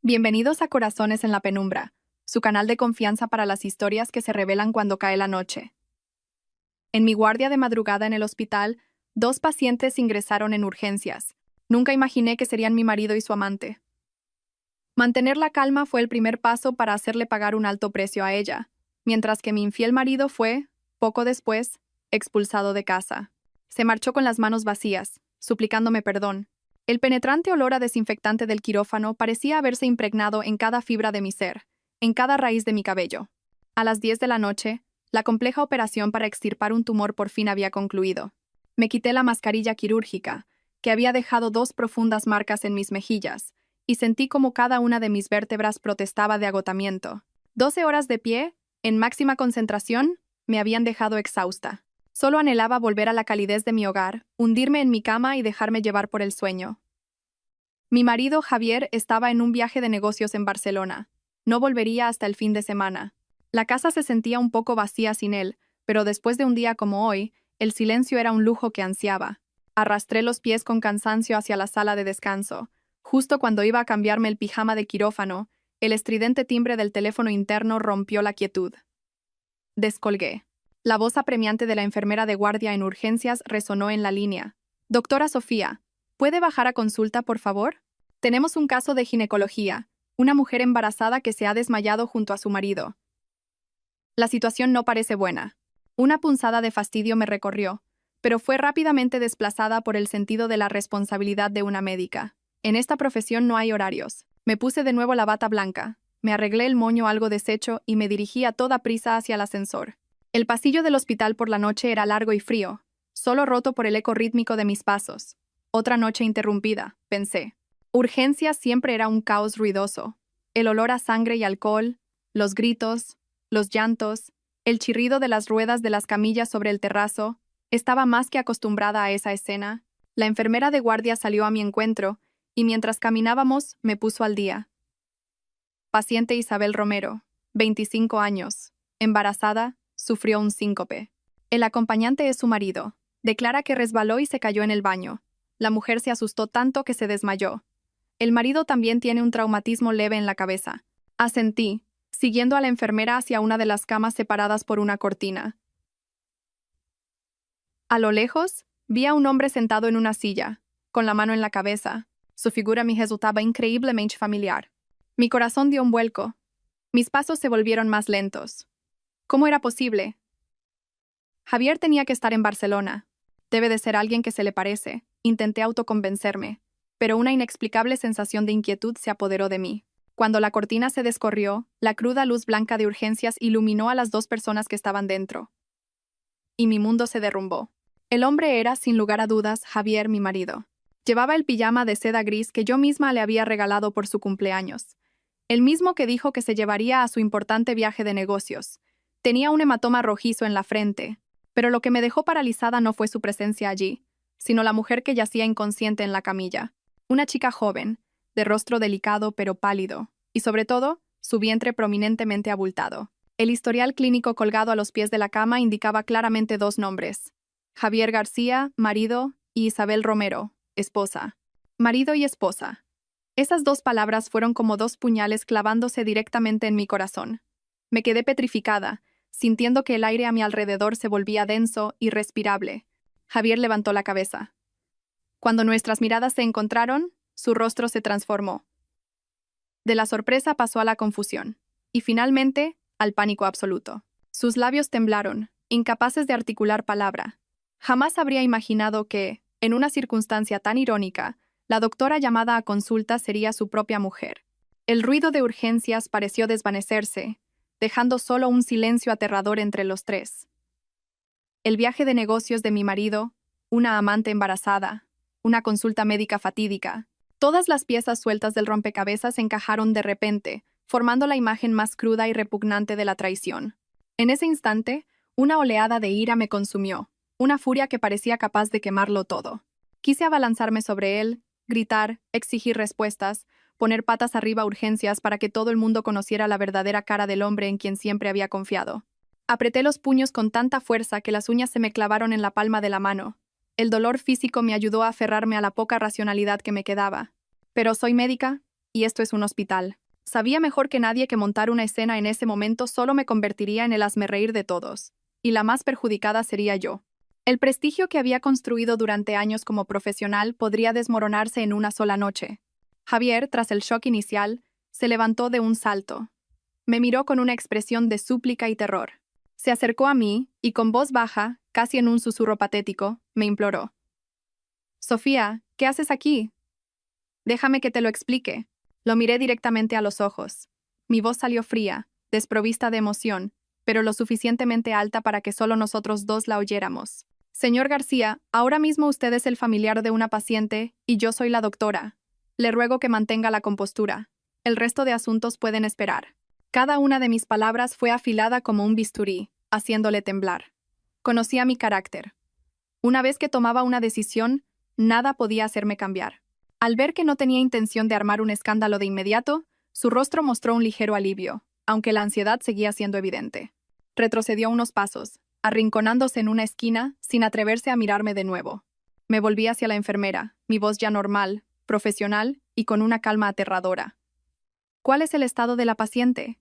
Bienvenidos a Corazones en la Penumbra, su canal de confianza para las historias que se revelan cuando cae la noche. En mi guardia de madrugada en el hospital, 2 pacientes ingresaron en urgencias. Nunca imaginé que serían mi marido y su amante. Mantener la calma fue el primer paso para hacerle pagar un alto precio a ella, mientras que mi infiel marido fue, poco después, expulsado de casa. Se marchó con las manos vacías, suplicándome perdón. El penetrante olor a desinfectante del quirófano parecía haberse impregnado en cada fibra de mi ser, en cada raíz de mi cabello. A las 10 de la noche, la compleja operación para extirpar un tumor por fin había concluido. Me quité la mascarilla quirúrgica, que había dejado 2 profundas marcas en mis mejillas, y sentí como cada una de mis vértebras protestaba de agotamiento. 12 horas de pie, en máxima concentración, me habían dejado exhausta. Solo anhelaba volver a la calidez de mi hogar, hundirme en mi cama y dejarme llevar por el sueño. Mi marido, Javier, estaba en un viaje de negocios en Barcelona. No volvería hasta el fin de semana. La casa se sentía un poco vacía sin él, pero después de un día como hoy, el silencio era un lujo que ansiaba. Arrastré los pies con cansancio hacia la sala de descanso. Justo cuando iba a cambiarme el pijama de quirófano, el estridente timbre del teléfono interno rompió la quietud. Descolgué. La voz apremiante de la enfermera de guardia en urgencias resonó en la línea. «Doctora Sofía, ¿puede bajar a consulta, por favor? Tenemos un caso de ginecología, una mujer embarazada que se ha desmayado junto a su marido. La situación no parece buena». Una punzada de fastidio me recorrió, pero fue rápidamente desplazada por el sentido de la responsabilidad de una médica. En esta profesión no hay horarios. Me puse de nuevo la bata blanca, me arreglé el moño algo deshecho y me dirigí a toda prisa hacia el ascensor. El pasillo del hospital por la noche era largo y frío, solo roto por el eco rítmico de mis pasos. Otra noche interrumpida, pensé. Urgencias siempre era un caos ruidoso. El olor a sangre y alcohol, los gritos, los llantos, el chirrido de las ruedas de las camillas sobre el terrazo. Estaba más que acostumbrada a esa escena. La enfermera de guardia salió a mi encuentro, y mientras caminábamos, me puso al día. Paciente Isabel Romero, 25 años, embarazada, sufrió un síncope. El acompañante es su marido. Declara que resbaló y se cayó en el baño. La mujer se asustó tanto que se desmayó. El marido también tiene un traumatismo leve en la cabeza. Asentí, siguiendo a la enfermera hacia una de las camas separadas por una cortina. A lo lejos, vi a un hombre sentado en una silla, con la mano en la cabeza. Su figura me resultaba increíblemente familiar. Mi corazón dio un vuelco. Mis pasos se volvieron más lentos. ¿Cómo era posible? Javier tenía que estar en Barcelona. Debe de ser alguien que se le parece. Intenté autoconvencerme, pero una inexplicable sensación de inquietud se apoderó de mí. Cuando la cortina se descorrió, la cruda luz blanca de urgencias iluminó a las 2 personas que estaban dentro. Y mi mundo se derrumbó. El hombre era, sin lugar a dudas, Javier, mi marido. Llevaba el pijama de seda gris que yo misma le había regalado por su cumpleaños. El mismo que dijo que se llevaría a su importante viaje de negocios. Tenía un hematoma rojizo en la frente, pero lo que me dejó paralizada no fue su presencia allí, sino la mujer que yacía inconsciente en la camilla. Una chica joven, de rostro delicado pero pálido, y sobre todo, su vientre prominentemente abultado. El historial clínico colgado a los pies de la cama indicaba claramente 2 nombres: Javier García, marido, y Isabel Romero, esposa. Marido y esposa. Esas 2 palabras fueron como 2 puñales clavándose directamente en mi corazón. Me quedé petrificada, sintiendo que el aire a mi alrededor se volvía denso, irrespirable. Javier levantó la cabeza. Cuando nuestras miradas se encontraron, su rostro se transformó. De la sorpresa pasó a la confusión, y finalmente, al pánico absoluto. Sus labios temblaron, incapaces de articular palabra. Jamás habría imaginado que, en una circunstancia tan irónica, la doctora llamada a consulta sería su propia mujer. El ruido de urgencias pareció desvanecerse, dejando solo un silencio aterrador entre los 3. El viaje de negocios de mi marido, una amante embarazada, una consulta médica fatídica. Todas las piezas sueltas del rompecabezas encajaron de repente, formando la imagen más cruda y repugnante de la traición. En ese instante, una oleada de ira me consumió, una furia que parecía capaz de quemarlo todo. Quise abalanzarme sobre él, gritar, exigir respuestas, poner patas arriba urgencias para que todo el mundo conociera la verdadera cara del hombre en quien siempre había confiado. Apreté los puños con tanta fuerza que las uñas se me clavaron en la palma de la mano. El dolor físico me ayudó a aferrarme a la poca racionalidad que me quedaba. Pero soy médica, y esto es un hospital. Sabía mejor que nadie que montar una escena en ese momento solo me convertiría en el hazmerreír de todos, y la más perjudicada sería yo. El prestigio que había construido durante años como profesional podría desmoronarse en una sola noche. Javier, tras el shock inicial, se levantó de un salto. Me miró con una expresión de súplica y terror. Se acercó a mí y con voz baja, casi en un susurro patético, me imploró. «Sofía, ¿qué haces aquí? Déjame que te lo explique». Lo miré directamente a los ojos. Mi voz salió fría, desprovista de emoción, pero lo suficientemente alta para que solo nosotros dos la oyéramos. «Señor García, ahora mismo usted es el familiar de una paciente y yo soy la doctora. Le ruego que mantenga la compostura. El resto de asuntos pueden esperar». Cada una de mis palabras fue afilada como un bisturí, haciéndole temblar. Conocía mi carácter. Una vez que tomaba una decisión, nada podía hacerme cambiar. Al ver que no tenía intención de armar un escándalo de inmediato, su rostro mostró un ligero alivio, aunque la ansiedad seguía siendo evidente. Retrocedió unos pasos, arrinconándose en una esquina, sin atreverse a mirarme de nuevo. Me volví hacia la enfermera, mi voz ya normal, profesional y con una calma aterradora. «¿Cuál es el estado de la paciente?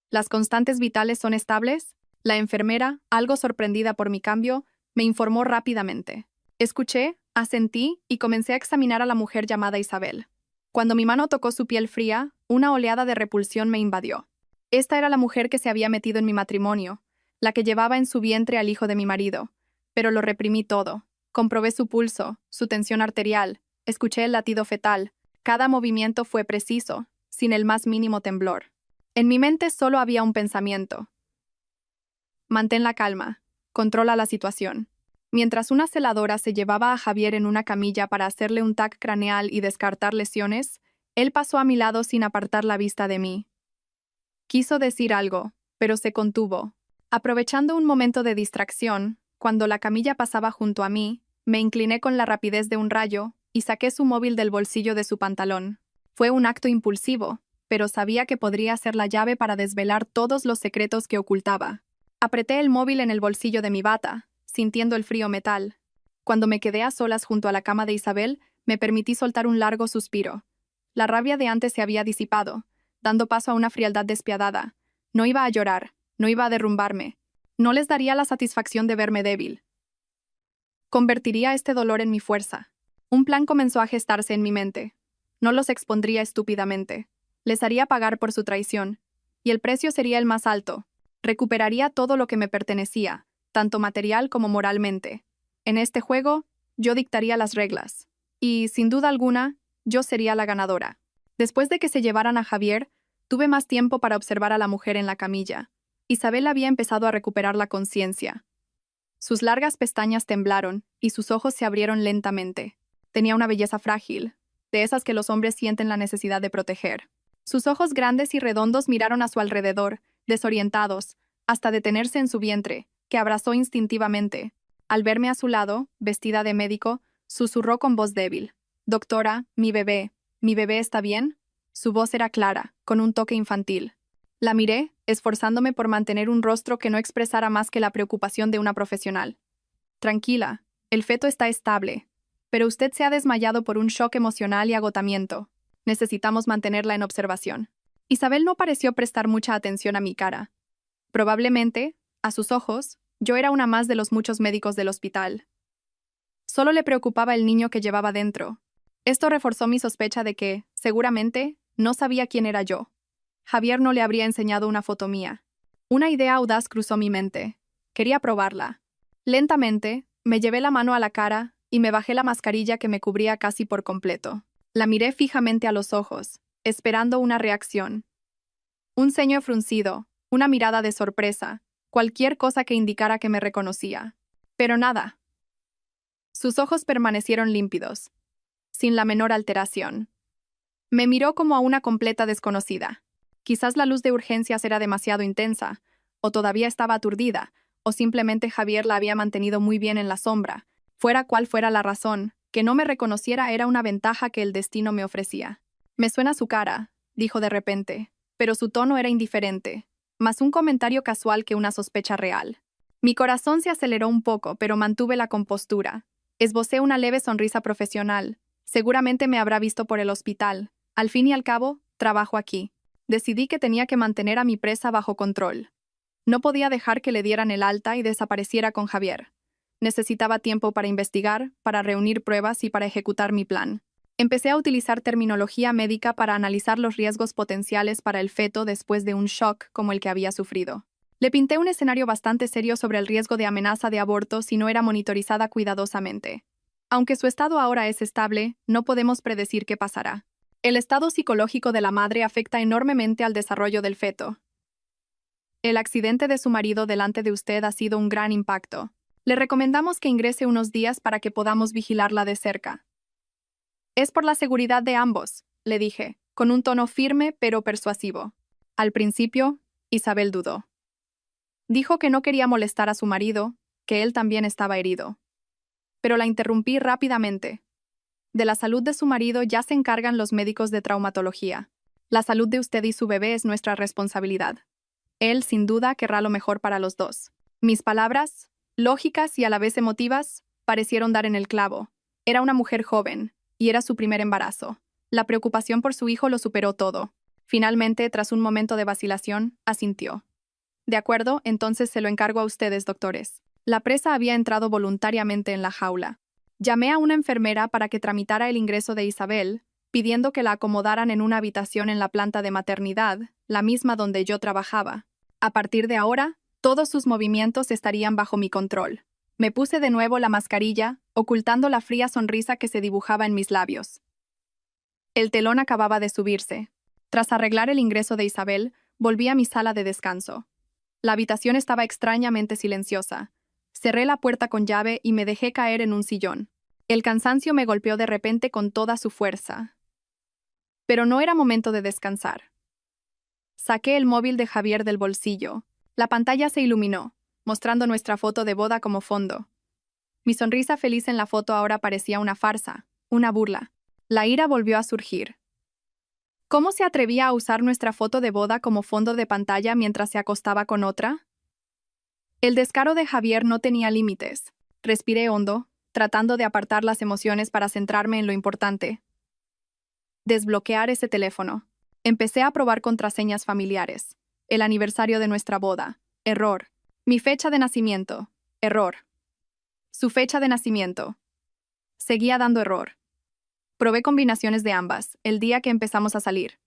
¿Las constantes vitales son estables?». La enfermera, algo sorprendida por mi cambio, me informó rápidamente. Escuché, asentí y comencé a examinar a la mujer llamada Isabel. Cuando mi mano tocó su piel fría, una oleada de repulsión me invadió. Esta era la mujer que se había metido en mi matrimonio, la que llevaba en su vientre al hijo de mi marido. Pero lo reprimí todo. Comprobé su pulso, su tensión arterial, escuché el latido fetal. Cada movimiento fue preciso, sin el más mínimo temblor. En mi mente solo había un pensamiento. Mantén la calma, controla la situación. Mientras una celadora se llevaba a Javier en una camilla para hacerle un TAC craneal y descartar lesiones, él pasó a mi lado sin apartar la vista de mí. Quiso decir algo, pero se contuvo. Aprovechando un momento de distracción, cuando la camilla pasaba junto a mí, me incliné con la rapidez de un rayo y saqué su móvil del bolsillo de su pantalón. Fue un acto impulsivo, pero sabía que podría ser la llave para desvelar todos los secretos que ocultaba. Apreté el móvil en el bolsillo de mi bata, sintiendo el frío metal. Cuando me quedé a solas junto a la cama de Isabel, me permití soltar un largo suspiro. La rabia de antes se había disipado, dando paso a una frialdad despiadada. No iba a llorar, no iba a derrumbarme. No les daría la satisfacción de verme débil. Convertiría este dolor en mi fuerza. Un plan comenzó a gestarse en mi mente. No los expondría estúpidamente. Les haría pagar por su traición. Y el precio sería el más alto. Recuperaría todo lo que me pertenecía, tanto material como moralmente. En este juego, yo dictaría las reglas. Y, sin duda alguna, yo sería la ganadora. Después de que se llevaran a Javier, tuve más tiempo para observar a la mujer en la camilla. Isabel había empezado a recuperar la conciencia. Sus largas pestañas temblaron y sus ojos se abrieron lentamente. Tenía una belleza frágil, de esas que los hombres sienten la necesidad de proteger. Sus ojos grandes y redondos miraron a su alrededor, desorientados, hasta detenerse en su vientre, que abrazó instintivamente. Al verme a su lado, vestida de médico, susurró con voz débil. «Doctora, mi bebé está bien?» Su voz era clara, con un toque infantil. La miré, esforzándome por mantener un rostro que no expresara más que la preocupación de una profesional. «Tranquila, el feto está estable, pero usted se ha desmayado por un shock emocional y agotamiento. Necesitamos mantenerla en observación». Isabel no pareció prestar mucha atención a mi cara. Probablemente, a sus ojos, yo era una más de los muchos médicos del hospital. Solo le preocupaba el niño que llevaba dentro. Esto reforzó mi sospecha de que, seguramente, no sabía quién era yo. Javier no le habría enseñado una foto mía. Una idea audaz cruzó mi mente. Quería probarla. Lentamente, me llevé la mano a la cara y me bajé la mascarilla que me cubría casi por completo. La miré fijamente a los ojos, esperando una reacción. Un ceño fruncido, una mirada de sorpresa, cualquier cosa que indicara que me reconocía. Pero nada. Sus ojos permanecieron límpidos, sin la menor alteración. Me miró como a una completa desconocida. Quizás la luz de urgencias era demasiado intensa, o todavía estaba aturdida, o simplemente Javier la había mantenido muy bien en la sombra. Fuera cual fuera la razón, que no me reconociera era una ventaja que el destino me ofrecía. «Me suena su cara», dijo de repente, pero su tono era indiferente, más un comentario casual que una sospecha real. Mi corazón se aceleró un poco, pero mantuve la compostura. Esbocé una leve sonrisa profesional. Seguramente me habrá visto por el hospital. Al fin y al cabo, trabajo aquí. Decidí que tenía que mantener a mi presa bajo control. No podía dejar que le dieran el alta y desapareciera con Javier. Necesitaba tiempo para investigar, para reunir pruebas y para ejecutar mi plan. Empecé a utilizar terminología médica para analizar los riesgos potenciales para el feto después de un shock como el que había sufrido. Le pinté un escenario bastante serio sobre el riesgo de amenaza de aborto si no era monitorizada cuidadosamente. Aunque su estado ahora es estable, no podemos predecir qué pasará. El estado psicológico de la madre afecta enormemente al desarrollo del feto. El accidente de su marido delante de usted ha sido un gran impacto. Le recomendamos que ingrese unos días para que podamos vigilarla de cerca. Es por la seguridad de ambos, le dije, con un tono firme pero persuasivo. Al principio, Isabel dudó. Dijo que no quería molestar a su marido, que él también estaba herido. Pero la interrumpí rápidamente. De la salud de su marido ya se encargan los médicos de traumatología. La salud de usted y su bebé es nuestra responsabilidad. Él, sin duda, querrá lo mejor para los dos. Mis palabras, lógicas y a la vez emotivas, parecieron dar en el clavo. Era una mujer joven, y era su primer embarazo. La preocupación por su hijo lo superó todo. Finalmente, tras un momento de vacilación, asintió. De acuerdo, entonces se lo encargo a ustedes, doctores. La presa había entrado voluntariamente en la jaula. Llamé a una enfermera para que tramitara el ingreso de Isabel, pidiendo que la acomodaran en una habitación en la planta de maternidad, la misma donde yo trabajaba. A partir de ahora, todos sus movimientos estarían bajo mi control. Me puse de nuevo la mascarilla, ocultando la fría sonrisa que se dibujaba en mis labios. El telón acababa de subirse. Tras arreglar el ingreso de Isabel, volví a mi sala de descanso. La habitación estaba extrañamente silenciosa. Cerré la puerta con llave y me dejé caer en un sillón. El cansancio me golpeó de repente con toda su fuerza. Pero no era momento de descansar. Saqué el móvil de Javier del bolsillo. La pantalla se iluminó, mostrando nuestra foto de boda como fondo. Mi sonrisa feliz en la foto ahora parecía una farsa, una burla. La ira volvió a surgir. ¿Cómo se atrevía a usar nuestra foto de boda como fondo de pantalla mientras se acostaba con otra? El descaro de Javier no tenía límites. Respiré hondo, tratando de apartar las emociones para centrarme en lo importante. Desbloquear ese teléfono. Empecé a probar contraseñas familiares. El aniversario de nuestra boda. Error. Mi fecha de nacimiento. Error. Su fecha de nacimiento. Seguía dando error. Probé combinaciones de ambas, el día que empezamos a salir.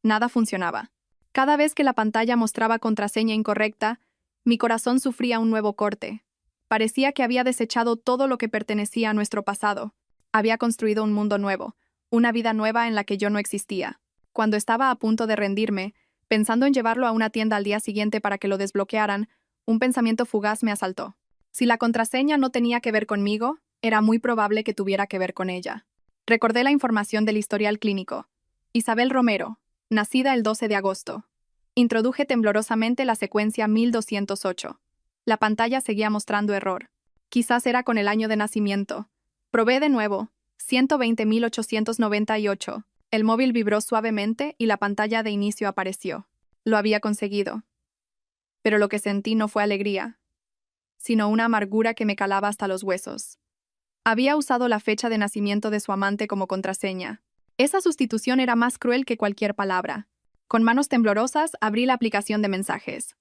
Nada funcionaba. Cada vez que la pantalla mostraba contraseña incorrecta, mi corazón sufría un nuevo corte. Parecía que había desechado todo lo que pertenecía a nuestro pasado. Había construido un mundo nuevo, una vida nueva en la que yo no existía. Cuando estaba a punto de rendirme, pensando en llevarlo a una tienda al día siguiente para que lo desbloquearan, un pensamiento fugaz me asaltó. Si la contraseña no tenía que ver conmigo, era muy probable que tuviera que ver con ella. Recordé la información del historial clínico. Isabel Romero, nacida el 12 de agosto. Introduje temblorosamente la secuencia 1208. La pantalla seguía mostrando error. Quizás era con el año de nacimiento. Probé de nuevo. 120.898. El móvil vibró suavemente y la pantalla de inicio apareció. Lo había conseguido. Pero lo que sentí no fue alegría, sino una amargura que me calaba hasta los huesos. Había usado la fecha de nacimiento de su amante como contraseña. Esa sustitución era más cruel que cualquier palabra. Con manos temblorosas, abrí la aplicación de mensajes.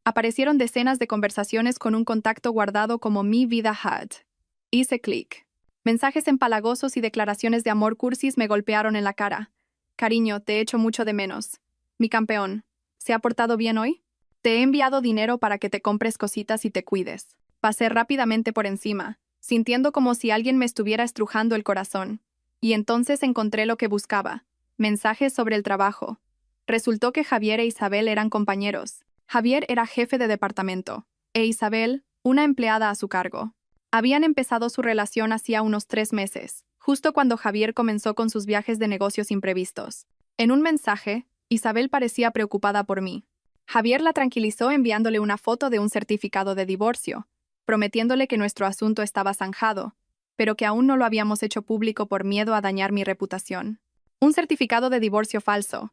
Aparecieron decenas de conversaciones con un contacto guardado como Mi Vida Had. Hice clic. Mensajes empalagosos y declaraciones de amor cursis me golpearon en la cara. Cariño, te echo mucho de menos. Mi campeón, ¿se ha portado bien hoy? Te he enviado dinero para que te compres cositas y te cuides. Pasé rápidamente por encima, sintiendo como si alguien me estuviera estrujando el corazón. Y entonces encontré lo que buscaba. Mensajes sobre el trabajo. Resultó que Javier e Isabel eran compañeros. Javier era jefe de departamento, e Isabel, una empleada a su cargo. Habían empezado su relación hacía unos 3 meses, justo cuando Javier comenzó con sus viajes de negocios imprevistos. En un mensaje, Isabel parecía preocupada por mí. Javier la tranquilizó enviándole una foto de un certificado de divorcio, prometiéndole que nuestro asunto estaba zanjado, pero que aún no lo habíamos hecho público por miedo a dañar mi reputación. Un certificado de divorcio falso.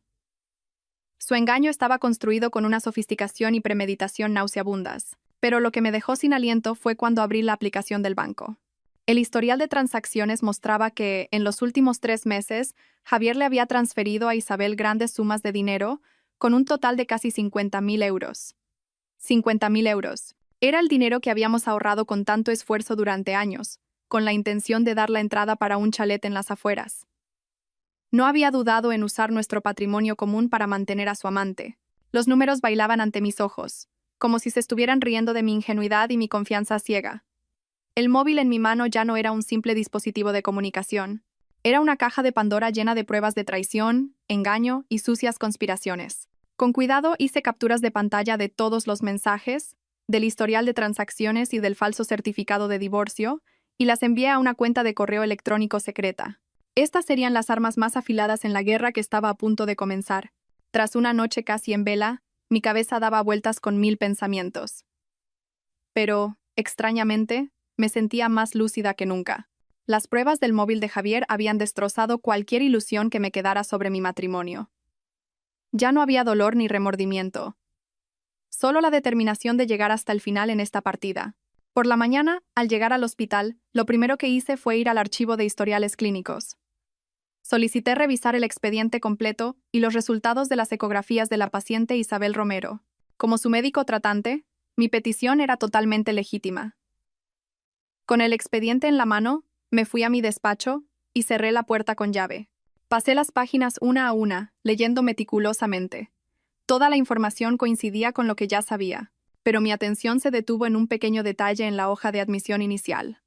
Su engaño estaba construido con una sofisticación y premeditación nauseabundas, pero lo que me dejó sin aliento fue cuando abrí la aplicación del banco. El historial de transacciones mostraba que, en los últimos 3 meses, Javier le había transferido a Isabel grandes sumas de dinero, con un total de casi 50.000 euros. 50.000 euros. Era el dinero que habíamos ahorrado con tanto esfuerzo durante años, con la intención de dar la entrada para un chalet en las afueras. No había dudado en usar nuestro patrimonio común para mantener a su amante. Los números bailaban ante mis ojos, como si se estuvieran riendo de mi ingenuidad y mi confianza ciega. El móvil en mi mano ya no era un simple dispositivo de comunicación. Era una caja de Pandora llena de pruebas de traición, engaño y sucias conspiraciones. Con cuidado hice capturas de pantalla de todos los mensajes, del historial de transacciones y del falso certificado de divorcio, y las envié a una cuenta de correo electrónico secreta. Estas serían las armas más afiladas en la guerra que estaba a punto de comenzar. Tras una noche casi en vela, mi cabeza daba vueltas con 1000 pensamientos. Pero, extrañamente, me sentía más lúcida que nunca. Las pruebas del móvil de Javier habían destrozado cualquier ilusión que me quedara sobre mi matrimonio. Ya no había dolor ni remordimiento. Solo la determinación de llegar hasta el final en esta partida. Por la mañana, al llegar al hospital, lo primero que hice fue ir al archivo de historiales clínicos. Solicité revisar el expediente completo y los resultados de las ecografías de la paciente Isabel Romero. Como su médico tratante, mi petición era totalmente legítima. Con el expediente en la mano, me fui a mi despacho y cerré la puerta con llave. Pasé las páginas una a una, leyendo meticulosamente. Toda la información coincidía con lo que ya sabía, pero mi atención se detuvo en un pequeño detalle en la hoja de admisión inicial.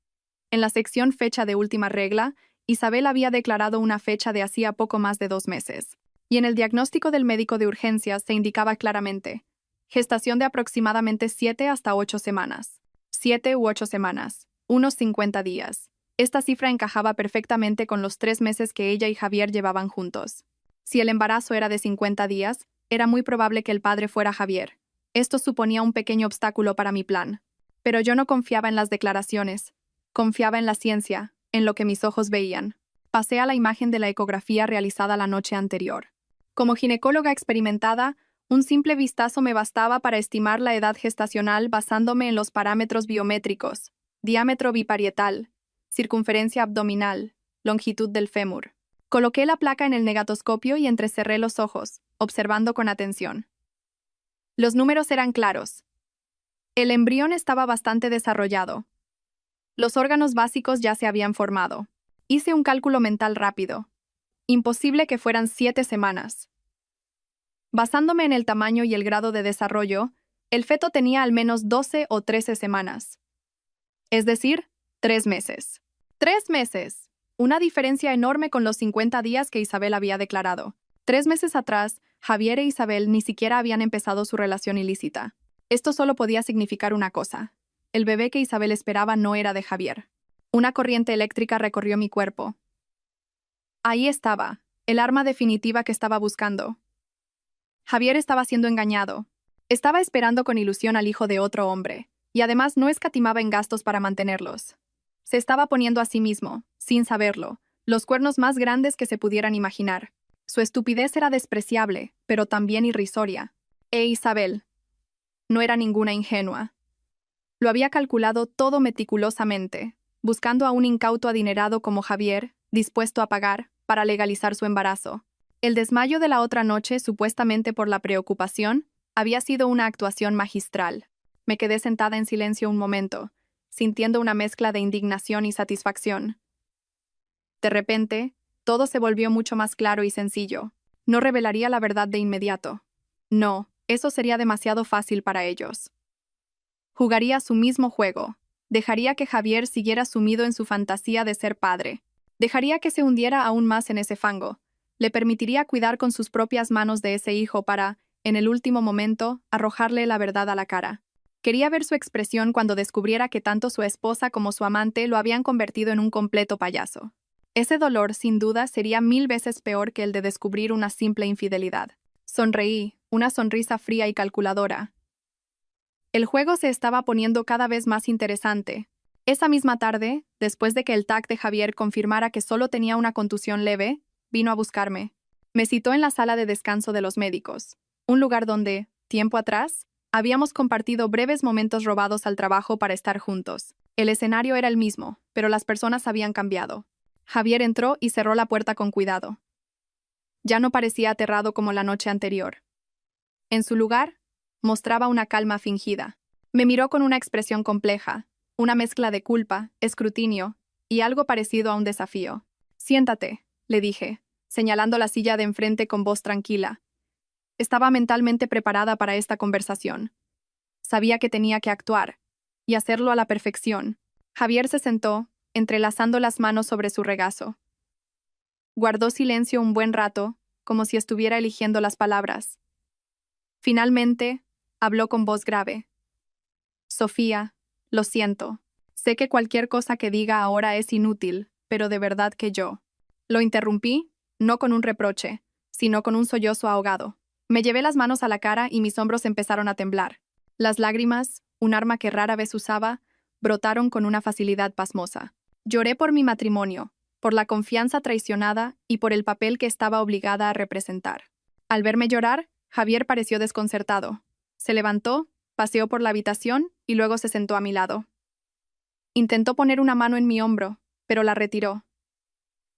En la sección fecha de última regla, Isabel había declarado una fecha de hacía poco más de 2 meses. Y en el diagnóstico del médico de urgencias se indicaba claramente: gestación de aproximadamente 7 hasta 8 semanas. 7 u 8 semanas, unos 50 días. Esta cifra encajaba perfectamente con los 3 meses que ella y Javier llevaban juntos. Si el embarazo era de 50 días, era muy probable que el padre fuera Javier. Esto suponía un pequeño obstáculo para mi plan. Pero yo no confiaba en las declaraciones. Confiaba en la ciencia, en lo que mis ojos veían. Pasé a la imagen de la ecografía realizada la noche anterior. Como ginecóloga experimentada, un simple vistazo me bastaba para estimar la edad gestacional basándome en los parámetros biométricos: diámetro biparietal, circunferencia abdominal, longitud del fémur. Coloqué la placa en el negatoscopio y entrecerré los ojos, observando con atención. Los números eran claros. El embrión estaba bastante desarrollado. Los órganos básicos ya se habían formado. Hice un cálculo mental rápido. Imposible que fueran 7 semanas. Basándome en el tamaño y el grado de desarrollo, el feto tenía al menos 12 o 13 semanas. Es decir, 3 meses. 3 meses. Una diferencia enorme con los 50 días que Isabel había declarado. 3 meses atrás, Javier e Isabel ni siquiera habían empezado su relación ilícita. Esto solo podía significar una cosa: el bebé que Isabel esperaba no era de Javier. Una corriente eléctrica recorrió mi cuerpo. Ahí estaba, el arma definitiva que estaba buscando. Javier estaba siendo engañado. Estaba esperando con ilusión al hijo de otro hombre, y además no escatimaba en gastos para mantenerlos. Se estaba poniendo a sí mismo, sin saberlo, los cuernos más grandes que se pudieran imaginar. Su estupidez era despreciable, pero también irrisoria. Isabel no era ninguna ingenua. Lo había calculado todo meticulosamente, buscando a un incauto adinerado como Javier, dispuesto a pagar, para legalizar su embarazo. El desmayo de la otra noche, supuestamente por la preocupación, había sido una actuación magistral. Me quedé sentada en silencio un momento, sintiendo una mezcla de indignación y satisfacción. De repente, todo se volvió mucho más claro y sencillo. No revelaría la verdad de inmediato. No, eso sería demasiado fácil para ellos. Jugaría su mismo juego. Dejaría que Javier siguiera sumido en su fantasía de ser padre. Dejaría que se hundiera aún más en ese fango. Le permitiría cuidar con sus propias manos de ese hijo para, en el último momento, arrojarle la verdad a la cara. Quería ver su expresión cuando descubriera que tanto su esposa como su amante lo habían convertido en un completo payaso. Ese dolor, sin duda, sería 1000 veces peor que el de descubrir una simple infidelidad. Sonreí, una sonrisa fría y calculadora. El juego se estaba poniendo cada vez más interesante. Esa misma tarde, después de que el TAC de Javier confirmara que solo tenía una contusión leve, vino a buscarme. Me citó en la sala de descanso de los médicos, un lugar donde, tiempo atrás, habíamos compartido breves momentos robados al trabajo para estar juntos. El escenario era el mismo, pero las personas habían cambiado. Javier entró y cerró la puerta con cuidado. Ya no parecía aterrado como la noche anterior. En su lugar, mostraba una calma fingida. Me miró con una expresión compleja, una mezcla de culpa, escrutinio y algo parecido a un desafío. «Siéntate», le dije, señalando la silla de enfrente con voz tranquila. Estaba mentalmente preparada para esta conversación. Sabía que tenía que actuar, y hacerlo a la perfección. Javier se sentó, entrelazando las manos sobre su regazo. Guardó silencio un buen rato, como si estuviera eligiendo las palabras. Finalmente, habló con voz grave. «Sofía, lo siento. Sé que cualquier cosa que diga ahora es inútil, pero de verdad que yo». Lo interrumpí, no con un reproche, sino con un sollozo ahogado. Me llevé las manos a la cara y mis hombros empezaron a temblar. Las lágrimas, un arma que rara vez usaba, brotaron con una facilidad pasmosa. Lloré por mi matrimonio, por la confianza traicionada y por el papel que estaba obligada a representar. Al verme llorar, Javier pareció desconcertado. Se levantó, paseó por la habitación y luego se sentó a mi lado. Intentó poner una mano en mi hombro, pero la retiró.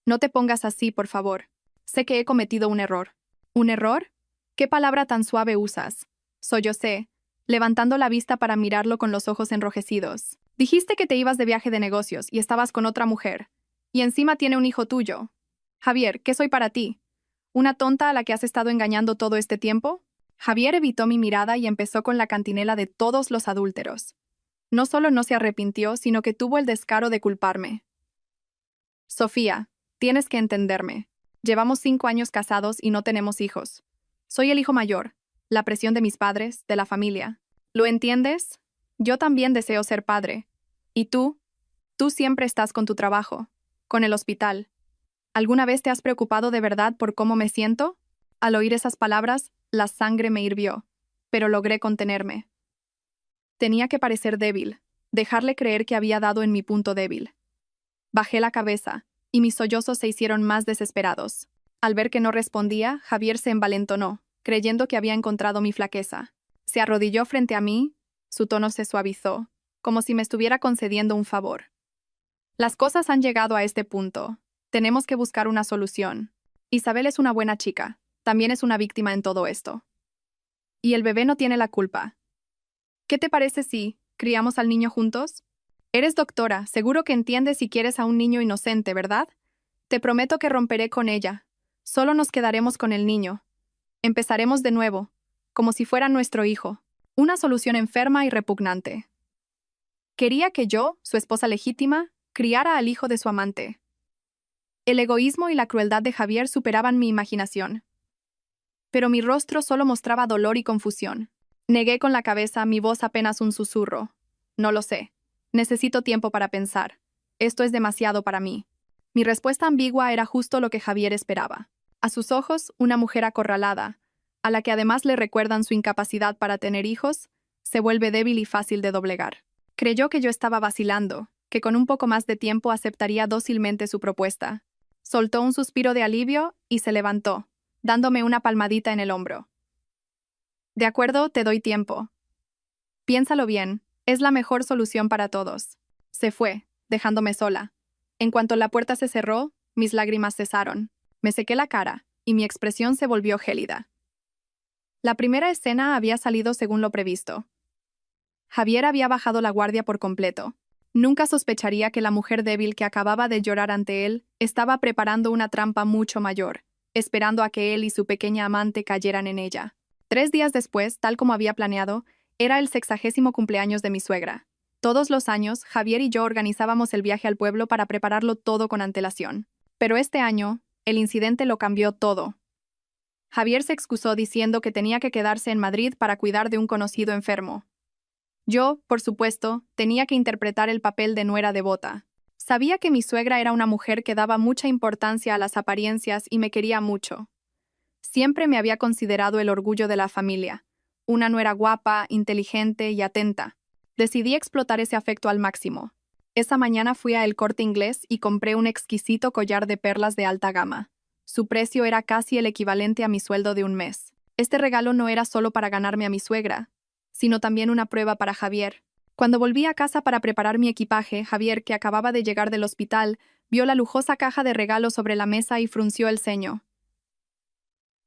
«No te pongas así, por favor. Sé que he cometido un error». «¿Un error? ¿Qué palabra tan suave usas?», sollocé, levantando la vista para mirarlo con los ojos enrojecidos. «Dijiste que te ibas de viaje de negocios y estabas con otra mujer. Y encima tiene un hijo tuyo. Javier, ¿qué soy para ti? ¿Una tonta a la que has estado engañando todo este tiempo?» Javier evitó mi mirada y empezó con la cantinela de todos los adúlteros. No solo no se arrepintió, sino que tuvo el descaro de culparme. «Sofía, tienes que entenderme. Llevamos 5 años casados y no tenemos hijos. Soy el hijo mayor, la presión de mis padres, de la familia. ¿Lo entiendes? Yo también deseo ser padre. ¿Y tú? Tú siempre estás con tu trabajo, con el hospital. ¿Alguna vez te has preocupado de verdad por cómo me siento?» Al oír esas palabras, la sangre me hirvió, pero logré contenerme. Tenía que parecer débil, dejarle creer que había dado en mi punto débil. Bajé la cabeza, y mis sollozos se hicieron más desesperados. Al ver que no respondía, Javier se envalentonó, creyendo que había encontrado mi flaqueza. Se arrodilló frente a mí, su tono se suavizó, como si me estuviera concediendo un favor. «Las cosas han llegado a este punto. Tenemos que buscar una solución. Isabel es una buena chica, también es una víctima en todo esto. Y el bebé no tiene la culpa. ¿Qué te parece si criamos al niño juntos? Eres doctora, seguro que entiendes si quieres a un niño inocente, ¿verdad? Te prometo que romperé con ella. Solo nos quedaremos con el niño. Empezaremos de nuevo, como si fuera nuestro hijo. Una solución enferma y repugnante. Quería que yo, su esposa legítima, criara al hijo de su amante. El egoísmo y la crueldad de Javier superaban mi imaginación. Pero mi rostro solo mostraba dolor y confusión. Negué con la cabeza, mi voz apenas un susurro. «No lo sé. Necesito tiempo para pensar. Esto es demasiado para mí». Mi respuesta ambigua era justo lo que Javier esperaba. A sus ojos, una mujer acorralada, a la que además le recuerdan su incapacidad para tener hijos, se vuelve débil y fácil de doblegar. Creyó que yo estaba vacilando, que con un poco más de tiempo aceptaría dócilmente su propuesta. Soltó un suspiro de alivio y se levantó, dándome una palmadita en el hombro. «De acuerdo, te doy tiempo. Piénsalo bien, es la mejor solución para todos». Se fue, dejándome sola. En cuanto la puerta se cerró, mis lágrimas cesaron. Me sequé la cara, y mi expresión se volvió gélida. La primera escena había salido según lo previsto. Javier había bajado la guardia por completo. Nunca sospecharía que la mujer débil que acababa de llorar ante él estaba preparando una trampa mucho mayor, esperando a que él y su pequeña amante cayeran en ella. 3 días después, tal como había planeado, era el 60º cumpleaños de mi suegra. Todos los años, Javier y yo organizábamos el viaje al pueblo para prepararlo todo con antelación. Pero este año, el incidente lo cambió todo. Javier se excusó diciendo que tenía que quedarse en Madrid para cuidar de un conocido enfermo. Yo, por supuesto, tenía que interpretar el papel de nuera devota. Sabía que mi suegra era una mujer que daba mucha importancia a las apariencias y me quería mucho. Siempre me había considerado el orgullo de la familia, una nuera guapa, inteligente y atenta. Decidí explotar ese afecto al máximo. Esa mañana fui a El Corte Inglés y compré un exquisito collar de perlas de alta gama. Su precio era casi el equivalente a mi sueldo de un mes. Este regalo no era solo para ganarme a mi suegra, sino también una prueba para Javier. Cuando volví a casa para preparar mi equipaje, Javier, que acababa de llegar del hospital, vio la lujosa caja de regalos sobre la mesa y frunció el ceño.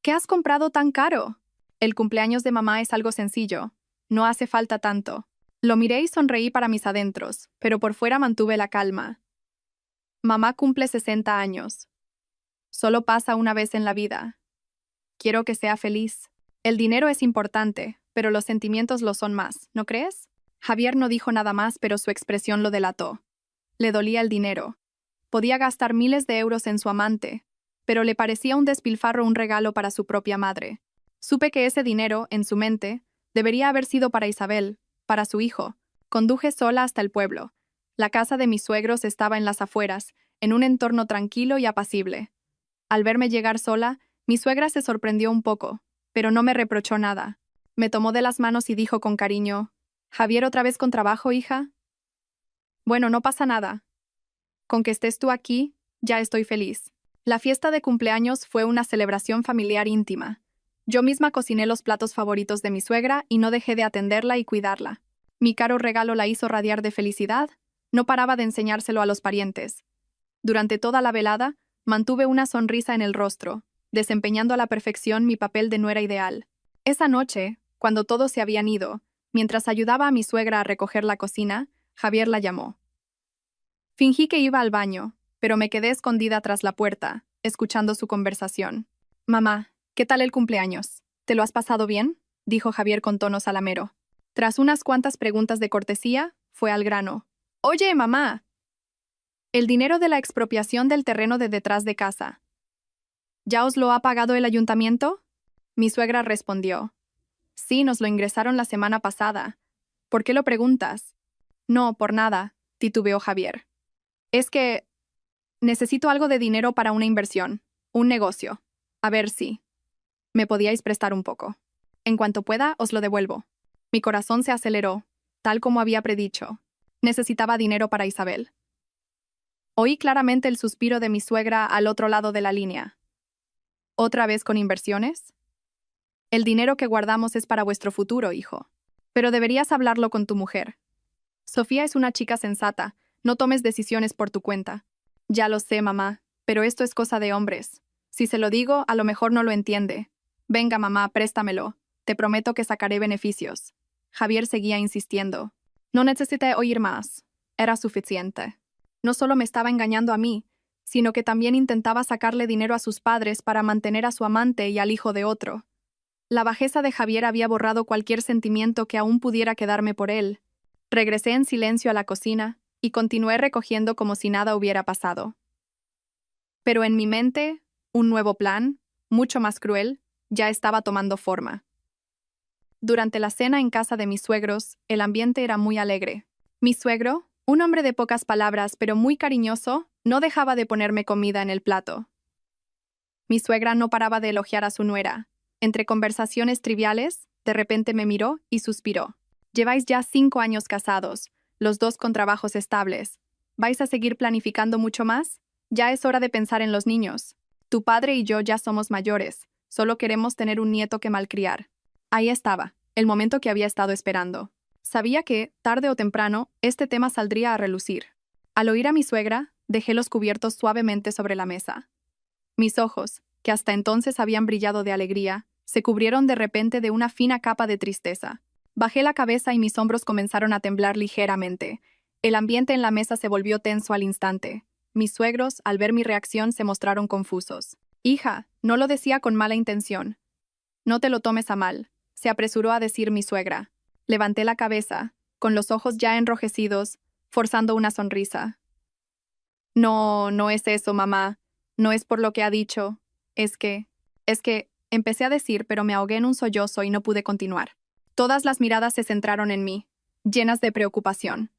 ¿Qué has comprado tan caro? El cumpleaños de mamá es algo sencillo. No hace falta tanto. Lo miré y sonreí para mis adentros, pero por fuera mantuve la calma. Mamá cumple 60 años. Solo pasa una vez en la vida. Quiero que sea feliz. El dinero es importante, pero los sentimientos lo son más, ¿no crees? Javier no dijo nada más, pero su expresión lo delató. Le dolía el dinero. Podía gastar miles de euros en su amante, pero le parecía un despilfarro un regalo para su propia madre. Supe que ese dinero, en su mente, debería haber sido para Isabel, para su hijo. Conduje sola hasta el pueblo. La casa de mis suegros estaba en las afueras, en un entorno tranquilo y apacible. Al verme llegar sola, mi suegra se sorprendió un poco, pero no me reprochó nada. Me tomó de las manos y dijo con cariño: «¿Javier otra vez con trabajo, hija?» «Bueno, no pasa nada. Con que estés tú aquí, ya estoy feliz». La fiesta de cumpleaños fue una celebración familiar íntima. Yo misma cociné los platos favoritos de mi suegra y no dejé de atenderla y cuidarla. Mi caro regalo la hizo radiar de felicidad. No paraba de enseñárselo a los parientes. Durante toda la velada, mantuve una sonrisa en el rostro, desempeñando a la perfección mi papel de nuera ideal. Esa noche, cuando todos se habían ido, mientras ayudaba a mi suegra a recoger la cocina, Javier la llamó. Fingí que iba al baño, pero me quedé escondida tras la puerta, escuchando su conversación. «Mamá, ¿qué tal el cumpleaños? ¿Te lo has pasado bien?», dijo Javier con tono salamero. Tras unas cuantas preguntas de cortesía, fue al grano. «Oye, mamá, el dinero de la expropiación del terreno de detrás de casa, ¿ya os lo ha pagado el ayuntamiento?». Mi suegra respondió: «Sí, nos lo ingresaron la semana pasada. ¿Por qué lo preguntas?». «No, por nada», titubeó Javier. «Es que necesito algo de dinero para una inversión, un negocio. A ver si me podíais prestar un poco. En cuanto pueda, os lo devuelvo». Mi corazón se aceleró, tal como había predicho. Necesitaba dinero para Isabel. Oí claramente el suspiro de mi suegra al otro lado de la línea. «¿Otra vez con inversiones? El dinero que guardamos es para vuestro futuro, hijo. Pero deberías hablarlo con tu mujer. Sofía es una chica sensata, no tomes decisiones por tu cuenta». «Ya lo sé, mamá, pero esto es cosa de hombres. Si se lo digo, a lo mejor no lo entiende. Venga, mamá, préstamelo. Te prometo que sacaré beneficios». Javier seguía insistiendo. No necesité oír más. Era suficiente. No solo me estaba engañando a mí, sino que también intentaba sacarle dinero a sus padres para mantener a su amante y al hijo de otro. La bajeza de Javier había borrado cualquier sentimiento que aún pudiera quedarme por él. Regresé en silencio a la cocina y continué recogiendo como si nada hubiera pasado. Pero en mi mente, un nuevo plan, mucho más cruel, ya estaba tomando forma. Durante la cena en casa de mis suegros, el ambiente era muy alegre. Mi suegro, un hombre de pocas palabras pero muy cariñoso, no dejaba de ponerme comida en el plato. Mi suegra no paraba de elogiar a su nuera. Entre conversaciones triviales, de repente me miró y suspiró. «Lleváis ya 5 años casados, los dos con trabajos estables. ¿Vais a seguir planificando mucho más? Ya es hora de pensar en los niños. Tu padre y yo ya somos mayores, solo queremos tener un nieto que malcriar». Ahí estaba, el momento que había estado esperando. Sabía que, tarde o temprano, este tema saldría a relucir. Al oír a mi suegra, dejé los cubiertos suavemente sobre la mesa. Mis ojos, que hasta entonces habían brillado de alegría, se cubrieron de repente de una fina capa de tristeza. Bajé la cabeza y mis hombros comenzaron a temblar ligeramente. El ambiente en la mesa se volvió tenso al instante. Mis suegros, al ver mi reacción, se mostraron confusos. «Hija, no lo decía con mala intención. No te lo tomes a mal», se apresuró a decir mi suegra. Levanté la cabeza, con los ojos ya enrojecidos, forzando una sonrisa. «No, no es eso, mamá. No es por lo que ha dicho. Es que, empecé a decir, pero me ahogué en un sollozo y no pude continuar. Todas las miradas se centraron en mí, llenas de preocupación.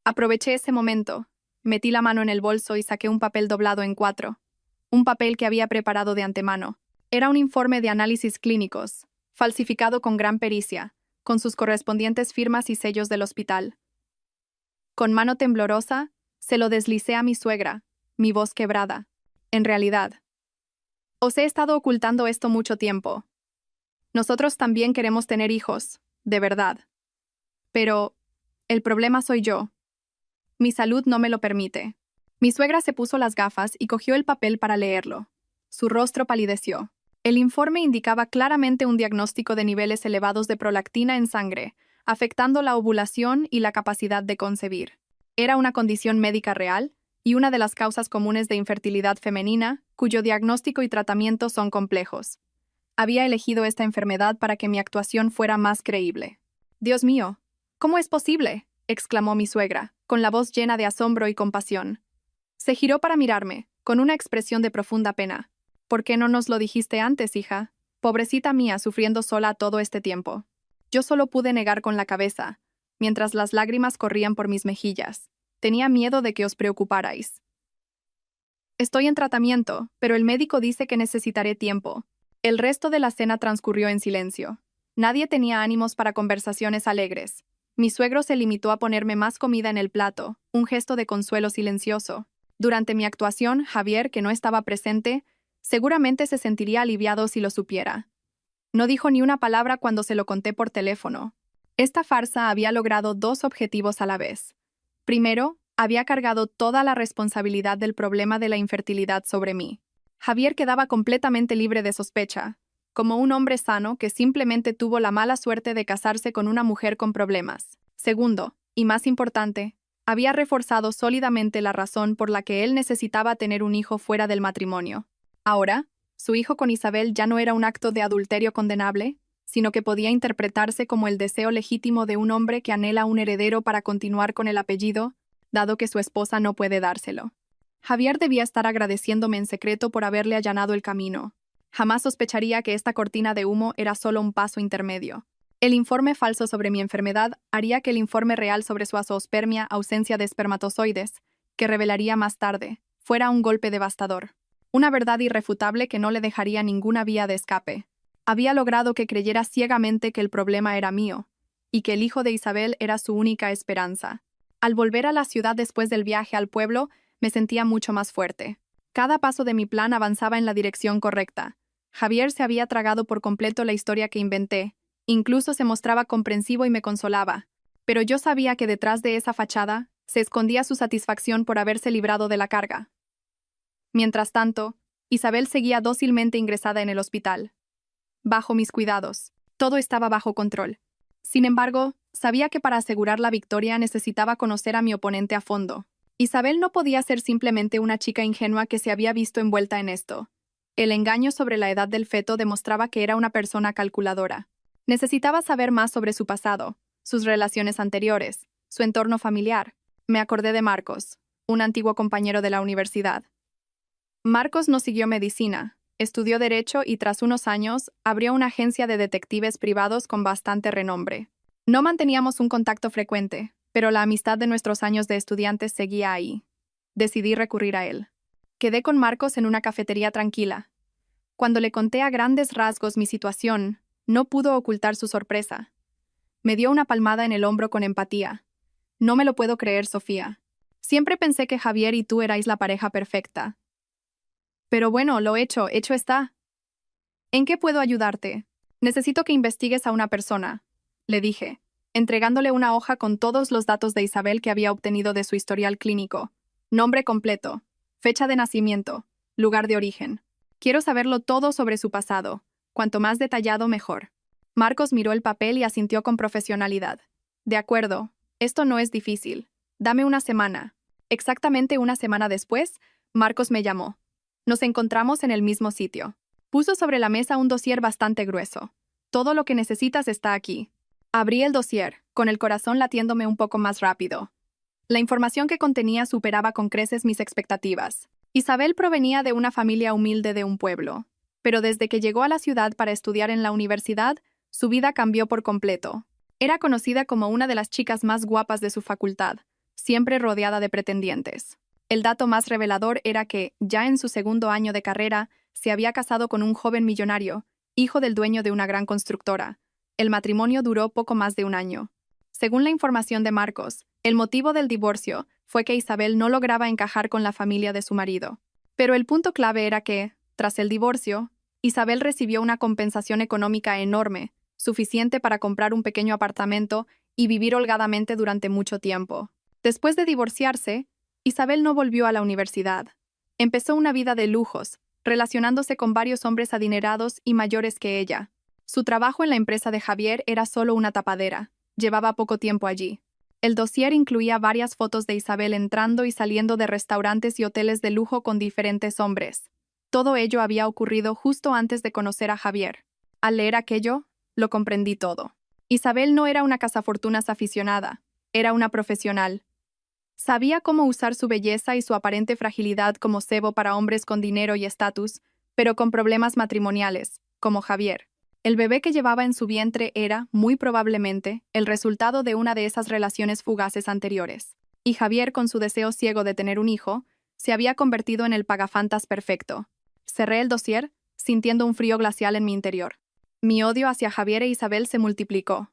Aproveché ese momento, metí la mano en el bolso y saqué un papel doblado en 4. Un papel que había preparado de antemano. Era un informe de análisis clínicos, falsificado con gran pericia, con sus correspondientes firmas y sellos del hospital. Con mano temblorosa, se lo deslicé a mi suegra, mi voz quebrada. «En realidad, os he estado ocultando esto mucho tiempo. Nosotros también queremos tener hijos, de verdad. Pero El problema soy yo. Mi salud no me lo permite. Mi suegra se puso las gafas y cogió el papel para leerlo. Su rostro palideció. El informe indicaba claramente un diagnóstico de niveles elevados de prolactina en sangre, afectando la ovulación y la capacidad de concebir. Era una condición médica real y una de las causas comunes de infertilidad femenina, cuyo diagnóstico y tratamiento son complejos. Había elegido esta enfermedad para que mi actuación fuera más creíble. «Dios mío, ¿cómo es posible?», exclamó mi suegra, con la voz llena de asombro y compasión. Se giró para mirarme, con una expresión de profunda pena. «¿Por qué no nos lo dijiste antes, hija? Pobrecita mía, sufriendo sola todo este tiempo». Yo solo pude negar con la cabeza, mientras las lágrimas corrían por mis mejillas. Tenía miedo de que os preocuparais. Estoy en tratamiento, pero el médico dice que necesitaré tiempo. El resto de la cena transcurrió en silencio. Nadie tenía ánimos para conversaciones alegres. Mi suegro se limitó a ponerme más comida en el plato, un gesto de consuelo silencioso. Durante mi actuación, Javier, que no estaba presente, seguramente se sentiría aliviado si lo supiera. No dijo ni una palabra cuando se lo conté por teléfono. Esta farsa había logrado dos objetivos a la vez. Primero, había cargado toda la responsabilidad del problema de la infertilidad sobre mí. Javier quedaba completamente libre de sospecha, como un hombre sano que simplemente tuvo la mala suerte de casarse con una mujer con problemas. Segundo, y más importante, había reforzado sólidamente la razón por la que él necesitaba tener un hijo fuera del matrimonio. Ahora, su hijo con Isabel ya no era un acto de adulterio condenable, sino que podía interpretarse como el deseo legítimo de un hombre que anhela un heredero para continuar con el apellido, dado que su esposa no puede dárselo. Javier debía estar agradeciéndome en secreto por haberle allanado el camino. Jamás sospecharía que esta cortina de humo era solo un paso intermedio. El informe falso sobre mi enfermedad haría que el informe real sobre su azoospermia, ausencia de espermatozoides, que revelaría más tarde, fuera un golpe devastador. Una verdad irrefutable que no le dejaría ninguna vía de escape. Había logrado que creyera ciegamente que el problema era mío, y que el hijo de Isabel era su única esperanza. Al volver a la ciudad después del viaje al pueblo, me sentía mucho más fuerte. Cada paso de mi plan avanzaba en la dirección correcta. Javier se había tragado por completo la historia que inventé, incluso se mostraba comprensivo y me consolaba. Pero yo sabía que detrás de esa fachada se escondía su satisfacción por haberse librado de la carga. Mientras tanto, Isabel seguía dócilmente ingresada en el hospital. Bajo mis cuidados. Todo estaba bajo control. Sin embargo, sabía que para asegurar la victoria necesitaba conocer a mi oponente a fondo. Isabel no podía ser simplemente una chica ingenua que se había visto envuelta en esto. El engaño sobre la edad del feto demostraba que era una persona calculadora. Necesitaba saber más sobre su pasado, sus relaciones anteriores, su entorno familiar. Me acordé de Marcos, un antiguo compañero de la universidad. Marcos no siguió medicina, estudió Derecho y tras unos años abrió una agencia de detectives privados con bastante renombre. No manteníamos un contacto frecuente, pero la amistad de nuestros años de estudiantes seguía ahí. Decidí recurrir a él. Quedé con Marcos en una cafetería tranquila. Cuando le conté a grandes rasgos mi situación, no pudo ocultar su sorpresa. Me dio una palmada en el hombro con empatía. «No me lo puedo creer, Sofía. Siempre pensé que Javier y tú erais la pareja perfecta. Pero bueno, lo hecho está. ¿En qué puedo ayudarte? Necesito que investigues a una persona», le dije, entregándole una hoja con todos los datos de Isabel que había obtenido de su historial clínico. Nombre completo, fecha de nacimiento, lugar de origen. Quiero saberlo todo sobre su pasado. Cuanto más detallado, mejor. Marcos miró el papel y asintió con profesionalidad. «De acuerdo, esto no es difícil. Dame una semana». Exactamente una semana después, Marcos me llamó. Nos encontramos en el mismo sitio. Puso sobre la mesa un dossier bastante grueso. «Todo lo que necesitas está aquí». Abrí el dossier, con el corazón latiéndome un poco más rápido. La información que contenía superaba con creces mis expectativas. Isabel provenía de una familia humilde de un pueblo, pero desde que llegó a la ciudad para estudiar en la universidad, su vida cambió por completo. Era conocida como una de las chicas más guapas de su facultad, siempre rodeada de pretendientes. El dato más revelador era que, ya en su segundo año de carrera, se había casado con un joven millonario, hijo del dueño de una gran constructora. El matrimonio duró poco más de un año. Según la información de Marcos, el motivo del divorcio fue que Isabel no lograba encajar con la familia de su marido. Pero el punto clave era que, tras el divorcio, Isabel recibió una compensación económica enorme, suficiente para comprar un pequeño apartamento y vivir holgadamente durante mucho tiempo. Después de divorciarse, Isabel no volvió a la universidad. Empezó una vida de lujos, relacionándose con varios hombres adinerados y mayores que ella. Su trabajo en la empresa de Javier era solo una tapadera. Llevaba poco tiempo allí. El dossier incluía varias fotos de Isabel entrando y saliendo de restaurantes y hoteles de lujo con diferentes hombres. Todo ello había ocurrido justo antes de conocer a Javier. Al leer aquello, lo comprendí todo. Isabel no era una cazafortunas aficionada, era una profesional. Sabía cómo usar su belleza y su aparente fragilidad como cebo para hombres con dinero y estatus, pero con problemas matrimoniales, como Javier. El bebé que llevaba en su vientre era, muy probablemente, el resultado de una de esas relaciones fugaces anteriores. Y Javier, con su deseo ciego de tener un hijo, se había convertido en el pagafantas perfecto. Cerré el dossier, sintiendo un frío glacial en mi interior. Mi odio hacia Javier e Isabel se multiplicó.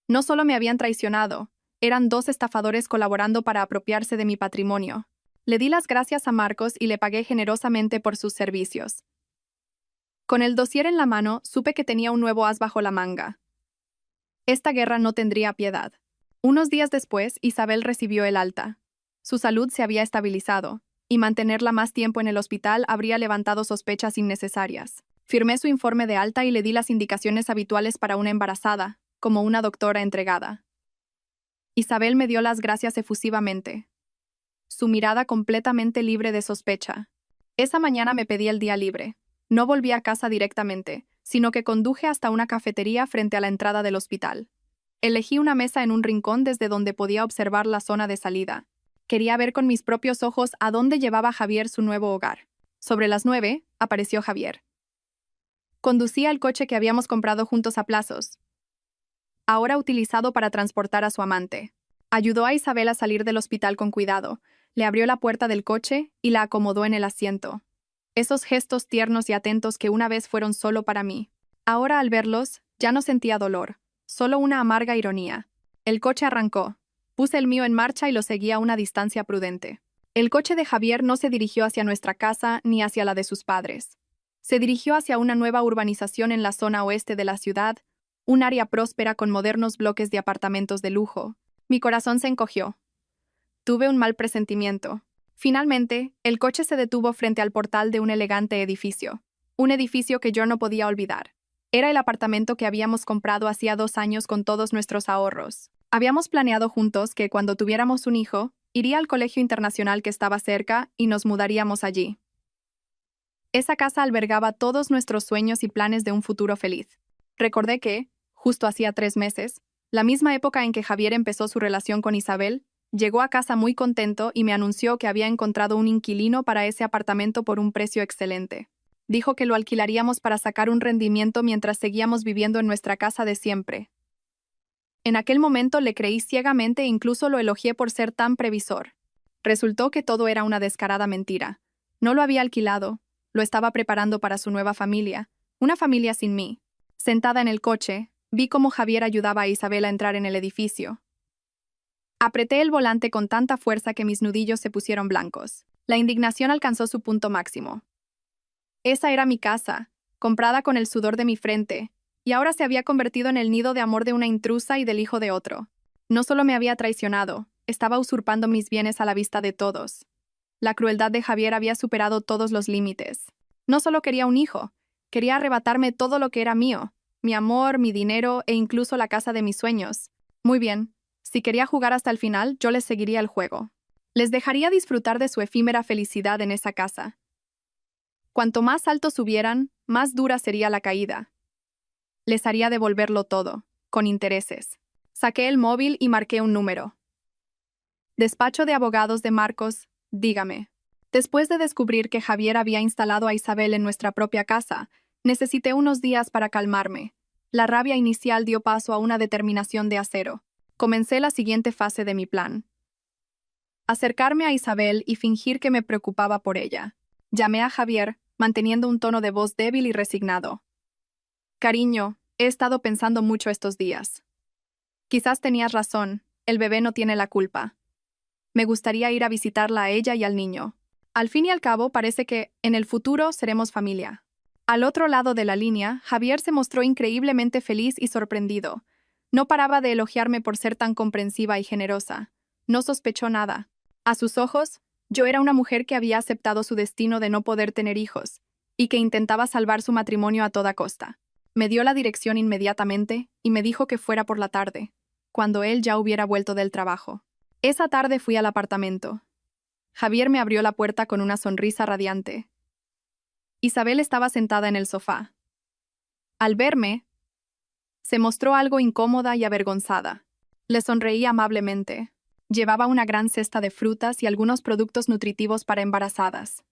No solo me habían traicionado, eran dos estafadores colaborando para apropiarse de mi patrimonio. Le di las gracias a Marcos y le pagué generosamente por sus servicios. Con el dossier en la mano, supe que tenía un nuevo as bajo la manga. Esta guerra no tendría piedad. Unos días después, Isabel recibió el alta. Su salud se había estabilizado, y mantenerla más tiempo en el hospital habría levantado sospechas innecesarias. Firmé su informe de alta y le di las indicaciones habituales para una embarazada, como una doctora entregada. Isabel me dio las gracias efusivamente. Su mirada completamente libre de sospecha. Esa mañana me pedí el día libre. No volví a casa directamente, sino que conduje hasta una cafetería frente a la entrada del hospital. Elegí una mesa en un rincón desde donde podía observar la zona de salida. Quería ver con mis propios ojos a dónde llevaba Javier su nuevo hogar. Sobre las 9, apareció Javier. Conducía el coche que habíamos comprado juntos a plazos, ahora utilizado para transportar a su amante. Ayudó a Isabel a salir del hospital con cuidado, le abrió la puerta del coche y la acomodó en el asiento. Esos gestos tiernos y atentos que una vez fueron solo para mí. Ahora, al verlos, ya no sentía dolor, solo una amarga ironía. El coche arrancó. Puse el mío en marcha y lo seguí a una distancia prudente. El coche de Javier no se dirigió hacia nuestra casa ni hacia la de sus padres. Se dirigió hacia una nueva urbanización en la zona oeste de la ciudad, un área próspera con modernos bloques de apartamentos de lujo. Mi corazón se encogió. Tuve un mal presentimiento. Finalmente, el coche se detuvo frente al portal de un elegante edificio. Un edificio que yo no podía olvidar. Era el apartamento que habíamos comprado hacía 2 años con todos nuestros ahorros. Habíamos planeado juntos que cuando tuviéramos un hijo, iría al colegio internacional que estaba cerca y nos mudaríamos allí. Esa casa albergaba todos nuestros sueños y planes de un futuro feliz. Recordé que, justo hacía 3 meses, la misma época en que Javier empezó su relación con Isabel, llegó a casa muy contento y me anunció que había encontrado un inquilino para ese apartamento por un precio excelente. Dijo que lo alquilaríamos para sacar un rendimiento mientras seguíamos viviendo en nuestra casa de siempre. En aquel momento le creí ciegamente e incluso lo elogié por ser tan previsor. Resultó que todo era una descarada mentira. No lo había alquilado, lo estaba preparando para su nueva familia, una familia sin mí. Sentada en el coche, vi cómo Javier ayudaba a Isabel a entrar en el edificio. Apreté el volante con tanta fuerza que mis nudillos se pusieron blancos. La indignación alcanzó su punto máximo. Esa era mi casa, comprada con el sudor de mi frente, y ahora se había convertido en el nido de amor de una intrusa y del hijo de otro. No solo me había traicionado, estaba usurpando mis bienes a la vista de todos. La crueldad de Javier había superado todos los límites. No solo quería un hijo, quería arrebatarme todo lo que era mío, mi amor, mi dinero e incluso la casa de mis sueños. Muy bien. Si quería jugar hasta el final, yo les seguiría el juego. Les dejaría disfrutar de su efímera felicidad en esa casa. Cuanto más alto subieran, más dura sería la caída. Les haría devolverlo todo, con intereses. Saqué el móvil y marqué un número. Despacho de abogados de Marcos, dígame. Después de descubrir que Javier había instalado a Isabel en nuestra propia casa, necesité unos días para calmarme. La rabia inicial dio paso a una determinación de acero. Comencé la siguiente fase de mi plan. Acercarme a Isabel y fingir que me preocupaba por ella. Llamé a Javier, manteniendo un tono de voz débil y resignado. Cariño, he estado pensando mucho estos días. Quizás tenías razón, el bebé no tiene la culpa. Me gustaría ir a visitarla a ella y al niño. Al fin y al cabo, parece que, en el futuro, seremos familia. Al otro lado de la línea, Javier se mostró increíblemente feliz y sorprendido. No paraba de elogiarme por ser tan comprensiva y generosa. No sospechó nada. A sus ojos, yo era una mujer que había aceptado su destino de no poder tener hijos, y que intentaba salvar su matrimonio a toda costa. Me dio la dirección inmediatamente y me dijo que fuera por la tarde, cuando él ya hubiera vuelto del trabajo. Esa tarde fui al apartamento. Javier me abrió la puerta con una sonrisa radiante. Isabel estaba sentada en el sofá. Al verme, se mostró algo incómoda y avergonzada. Le sonreí amablemente. Llevaba una gran cesta de frutas y algunos productos nutritivos para embarazadas.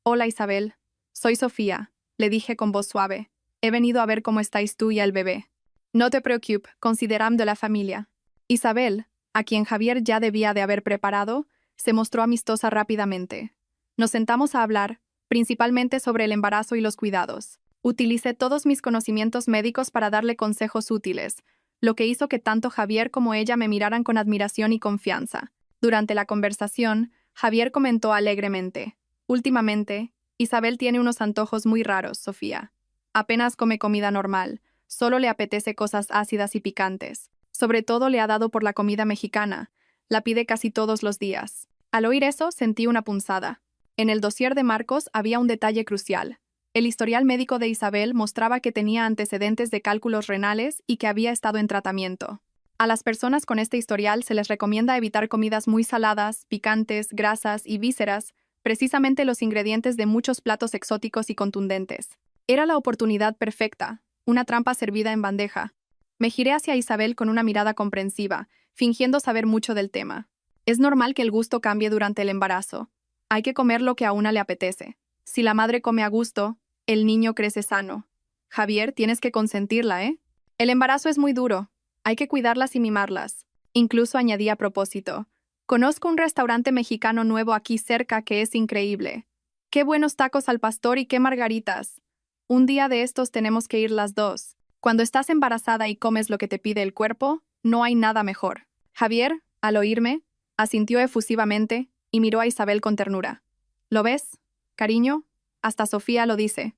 Hola Isabel, soy Sofía, le dije con voz suave. He venido a ver cómo estáis tú y el bebé. No te preocupes, consideram de la familia. Isabel, a quien Javier ya debía de haber preparado, se mostró amistosa rápidamente. Nos sentamos a hablar, principalmente sobre el embarazo y los cuidados. Utilicé todos mis conocimientos médicos para darle consejos útiles, lo que hizo que tanto Javier como ella me miraran con admiración y confianza. Durante la conversación, Javier comentó alegremente: últimamente, Isabel tiene unos antojos muy raros, Sofía. Apenas come comida normal, solo le apetece cosas ácidas y picantes. Sobre todo le ha dado por la comida mexicana, la pide casi todos los días. Al oír eso, sentí una punzada. En el dossier de Marcos había un detalle crucial. El historial médico de Isabel mostraba que tenía antecedentes de cálculos renales y que había estado en tratamiento. A las personas con este historial se les recomienda evitar comidas muy saladas, picantes, grasas y vísceras, precisamente los ingredientes de muchos platos exóticos y contundentes. Era la oportunidad perfecta, una trampa servida en bandeja. Me giré hacia Isabel con una mirada comprensiva, fingiendo saber mucho del tema. Es normal que el gusto cambie durante el embarazo. Hay que comer lo que a una le apetece. Si la madre come a gusto, el niño crece sano. Javier, tienes que consentirla, ¿eh? El embarazo es muy duro. Hay que cuidarlas y mimarlas. Incluso añadí a propósito: conozco un restaurante mexicano nuevo aquí cerca que es increíble. Qué buenos tacos al pastor y qué margaritas. Un día de estos tenemos que ir las dos. Cuando estás embarazada y comes lo que te pide el cuerpo, no hay nada mejor. Javier, al oírme, asintió efusivamente y miró a Isabel con ternura. ¿Lo ves, cariño? Hasta Sofía lo dice.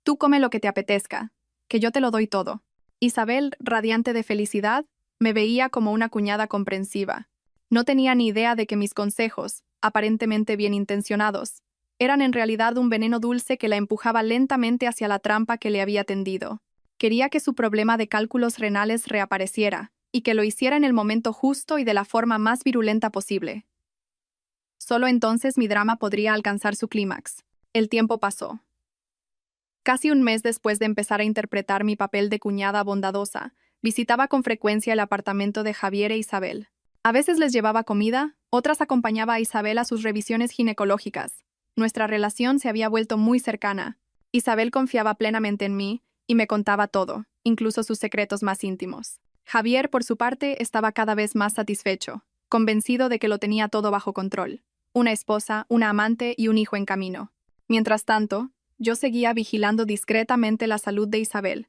Tú come lo que te apetezca, que yo te lo doy todo. Isabel, radiante de felicidad, me veía como una cuñada comprensiva. No tenía ni idea de que mis consejos, aparentemente bien intencionados, eran en realidad un veneno dulce que la empujaba lentamente hacia la trampa que le había tendido. Quería que su problema de cálculos renales reapareciera, y que lo hiciera en el momento justo y de la forma más virulenta posible. Solo entonces mi drama podría alcanzar su clímax. El tiempo pasó. Casi un mes después de empezar a interpretar mi papel de cuñada bondadosa, visitaba con frecuencia el apartamento de Javier e Isabel. A veces les llevaba comida, otras acompañaba a Isabel a sus revisiones ginecológicas. Nuestra relación se había vuelto muy cercana. Isabel confiaba plenamente en mí y me contaba todo, incluso sus secretos más íntimos. Javier, por su parte, estaba cada vez más satisfecho, convencido de que lo tenía todo bajo control. Una esposa, una amante y un hijo en camino. Mientras tanto, yo seguía vigilando discretamente la salud de Isabel.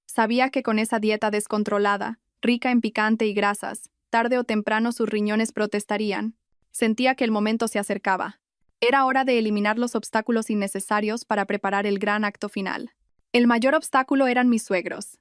Sabía que con esa dieta descontrolada, rica en picante y grasas, tarde o temprano sus riñones protestarían. Sentía que el momento se acercaba. Era hora de eliminar los obstáculos innecesarios para preparar el gran acto final. El mayor obstáculo eran mis suegros.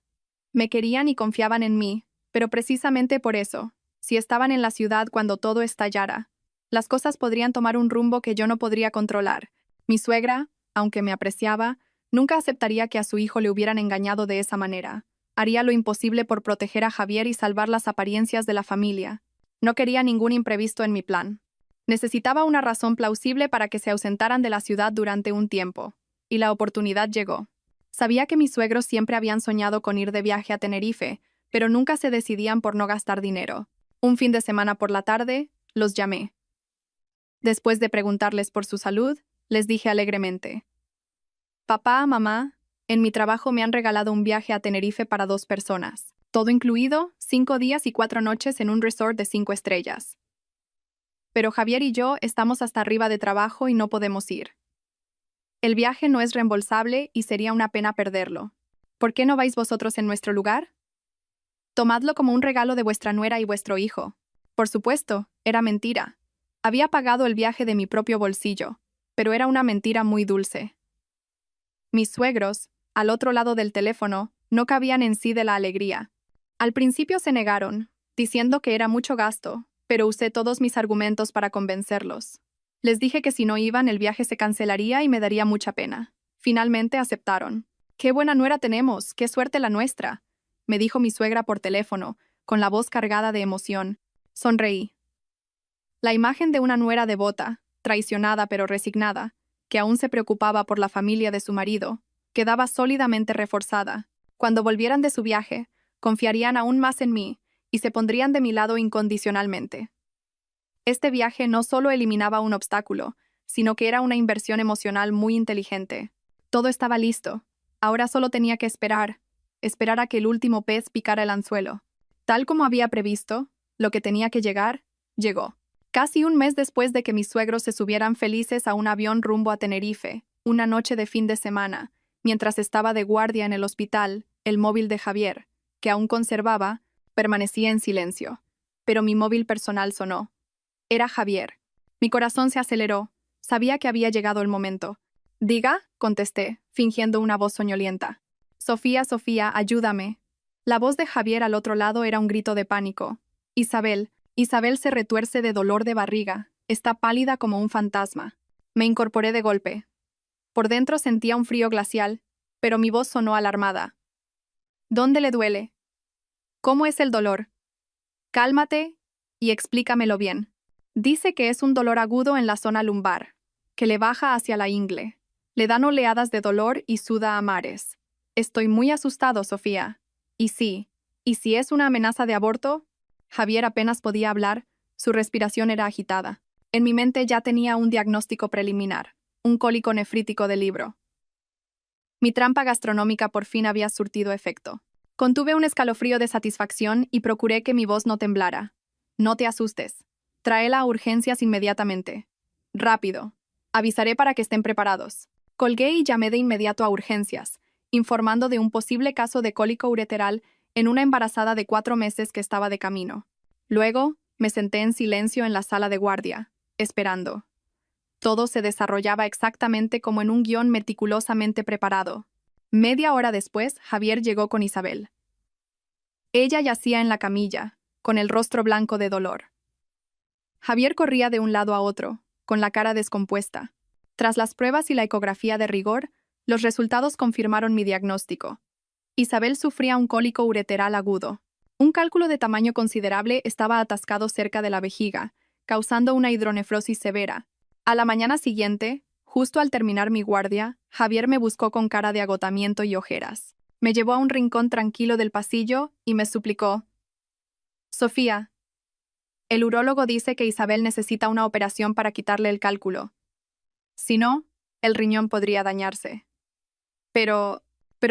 Me querían y confiaban en mí, pero precisamente por eso, si estaban en la ciudad cuando todo estallara, las cosas podrían tomar un rumbo que yo no podría controlar. Mi suegra, aunque me apreciaba, nunca aceptaría que a su hijo le hubieran engañado de esa manera. Haría lo imposible por proteger a Javier y salvar las apariencias de la familia. No quería ningún imprevisto en mi plan. Necesitaba una razón plausible para que se ausentaran de la ciudad durante un tiempo, y la oportunidad llegó. Sabía que mis suegros siempre habían soñado con ir de viaje a Tenerife, pero nunca se decidían por no gastar dinero. Un fin de semana por la tarde, los llamé. Después de preguntarles por su salud, les dije alegremente: papá, mamá, en mi trabajo me han regalado un viaje a Tenerife para 2 personas. Todo incluido, 5 días y 4 noches en un resort de 5 estrellas. Pero Javier y yo estamos hasta arriba de trabajo y no podemos ir. El viaje no es reembolsable y sería una pena perderlo. ¿Por qué no vais vosotros en nuestro lugar? Tomadlo como un regalo de vuestra nuera y vuestro hijo. Por supuesto, era mentira. Había pagado el viaje de mi propio bolsillo, pero era una mentira muy dulce. Mis suegros, al otro lado del teléfono, no cabían en sí de la alegría. Al principio se negaron, diciendo que era mucho gasto, pero usé todos mis argumentos para convencerlos. Les dije que si no iban el viaje se cancelaría y me daría mucha pena. Finalmente aceptaron. «¡Qué buena nuera tenemos! ¡Qué suerte la nuestra!», me dijo mi suegra por teléfono, con la voz cargada de emoción. Sonreí. La imagen de una nuera devota, traicionada pero resignada, que aún se preocupaba por la familia de su marido, quedaba sólidamente reforzada. Cuando volvieran de su viaje, confiarían aún más en mí y se pondrían de mi lado incondicionalmente. Este viaje no solo eliminaba un obstáculo, sino que era una inversión emocional muy inteligente. Todo estaba listo. Ahora solo tenía que esperar a que el último pez picara el anzuelo. Tal como había previsto, lo que tenía que llegar, llegó. Casi un mes después de que mis suegros se subieran felices a un avión rumbo a Tenerife, una noche de fin de semana, mientras estaba de guardia en el hospital, el móvil de Javier, que aún conservaba, permanecía en silencio. Pero mi móvil personal sonó. Era Javier. Mi corazón se aceleró. Sabía que había llegado el momento. «Diga», contesté, fingiendo una voz soñolienta. «Sofía, Sofía, ayúdame». La voz de Javier al otro lado era un grito de pánico. Isabel se retuerce de dolor de barriga. Está pálida como un fantasma. Me incorporé de golpe. Por dentro sentía un frío glacial, pero mi voz sonó alarmada. «¿Dónde le duele? ¿Cómo es el dolor? Cálmate y explícamelo bien». Dice que es un dolor agudo en la zona lumbar, que le baja hacia la ingle. Le dan oleadas de dolor y suda a mares. Estoy muy asustado, Sofía. ¿Y si es una amenaza de aborto? Javier apenas podía hablar, su respiración era agitada. En mi mente ya tenía un diagnóstico preliminar, un cólico nefrítico de libro. Mi trampa gastronómica por fin había surtido efecto. Contuve un escalofrío de satisfacción y procuré que mi voz no temblara. «No te asustes. Tráela a urgencias inmediatamente. Rápido. Avisaré para que estén preparados». Colgué y llamé de inmediato a urgencias, informando de un posible caso de cólico ureteral en una embarazada de 4 meses que estaba de camino. Luego, me senté en silencio en la sala de guardia, esperando. Todo se desarrollaba exactamente como en un guión meticulosamente preparado. Media hora después, Javier llegó con Isabel. Ella yacía en la camilla, con el rostro blanco de dolor. Javier corría de un lado a otro, con la cara descompuesta. Tras las pruebas y la ecografía de rigor, los resultados confirmaron mi diagnóstico. Isabel sufría un cólico ureteral agudo. Un cálculo de tamaño considerable estaba atascado cerca de la vejiga, causando una hidronefrosis severa. A la mañana siguiente, justo al terminar mi guardia, Javier me buscó con cara de agotamiento y ojeras. Me llevó a un rincón tranquilo del pasillo y me suplicó: «Sofía, el urólogo dice que Isabel necesita una operación para quitarle el cálculo. Si no, el riñón podría dañarse. Pero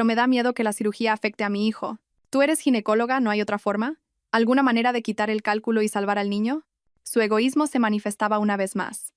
me da miedo que la cirugía afecte a mi hijo. ¿Tú eres ginecóloga? ¿No hay otra forma? ¿Alguna manera de quitar el cálculo y salvar al niño?» Su egoísmo se manifestaba una vez más.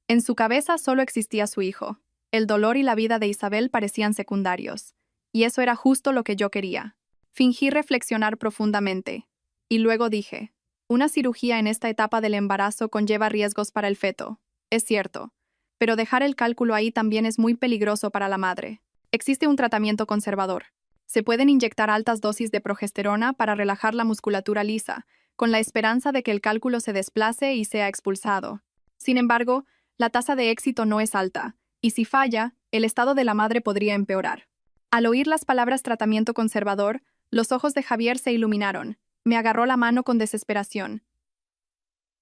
En su cabeza solo existía su hijo. El dolor y la vida de Isabel parecían secundarios. Y eso era justo lo que yo quería. Fingí reflexionar profundamente. Y luego dije: «Una cirugía en esta etapa del embarazo conlleva riesgos para el feto. Es cierto. Pero dejar el cálculo ahí también es muy peligroso para la madre. Existe un tratamiento conservador. Se pueden inyectar altas dosis de progesterona para relajar la musculatura lisa, con la esperanza de que el cálculo se desplace y sea expulsado. Sin embargo, la tasa de éxito no es alta, y si falla, el estado de la madre podría empeorar». Al oír las palabras tratamiento conservador, los ojos de Javier se iluminaron. Me agarró la mano con desesperación.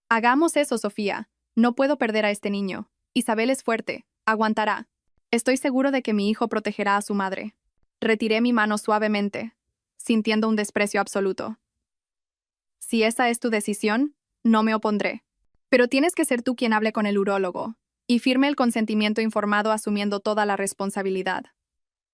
«Hagamos eso, Sofía. No puedo perder a este niño. Isabel es fuerte. Aguantará. Estoy seguro de que mi hijo protegerá a su madre». Retiré mi mano suavemente, sintiendo un desprecio absoluto. «Si esa es tu decisión, no me opondré. Pero tienes que ser tú quien hable con el urólogo y firme el consentimiento informado asumiendo toda la responsabilidad.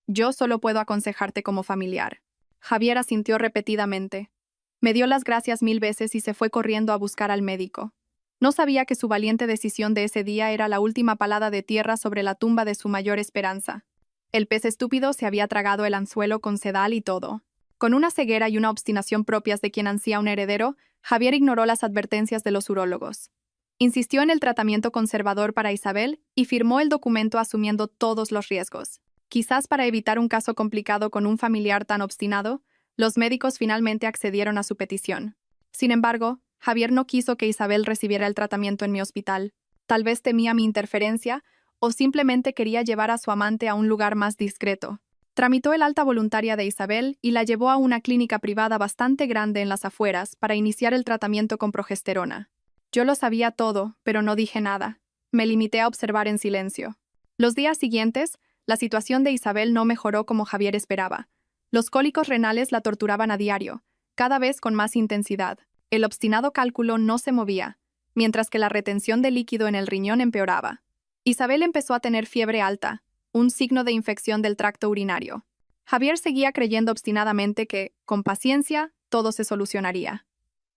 Yo solo puedo aconsejarte como familiar». Javier asintió repetidamente. Me dio las gracias 1000 veces y se fue corriendo a buscar al médico. No sabía que su valiente decisión de ese día era la última palada de tierra sobre la tumba de su mayor esperanza. El pez estúpido se había tragado el anzuelo con sedal y todo. Con una ceguera y una obstinación propias de quien ansía un heredero, Javier ignoró las advertencias de los urólogos. Insistió en el tratamiento conservador para Isabel y firmó el documento asumiendo todos los riesgos. Quizás para evitar un caso complicado con un familiar tan obstinado, Los médicos finalmente accedieron a su petición. Sin embargo, Javier no quiso que Isabel recibiera el tratamiento en mi hospital. Tal vez temía mi interferencia o simplemente quería llevar a su amante a un lugar más discreto. Tramitó el alta voluntaria de Isabel y la llevó a una clínica privada bastante grande en las afueras para iniciar el tratamiento con progesterona. Yo lo sabía todo, pero no dije nada. Me limité a observar en silencio. Los días siguientes, la situación de Isabel no mejoró como Javier esperaba. Los cólicos renales la torturaban a diario, cada vez con más intensidad. El obstinado cálculo no se movía, mientras que la retención de líquido en el riñón empeoraba. Isabel empezó a tener fiebre alta, un signo de infección del tracto urinario. Javier seguía creyendo obstinadamente que, con paciencia, todo se solucionaría.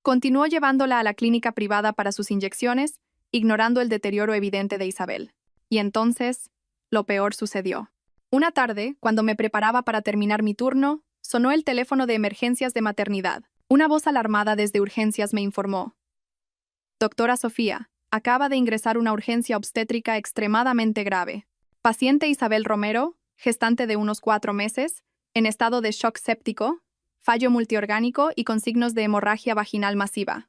Continuó llevándola a la clínica privada para sus inyecciones, ignorando el deterioro evidente de Isabel. Y entonces, lo peor sucedió. Una tarde, cuando me preparaba para terminar mi turno, sonó el teléfono de emergencias de maternidad. Una voz alarmada desde urgencias me informó: «Doctora Sofía, acaba de ingresar una urgencia obstétrica extremadamente grave. Paciente Isabel Romero, gestante de unos 4 meses, en estado de shock séptico, fallo multiorgánico y con signos de hemorragia vaginal masiva.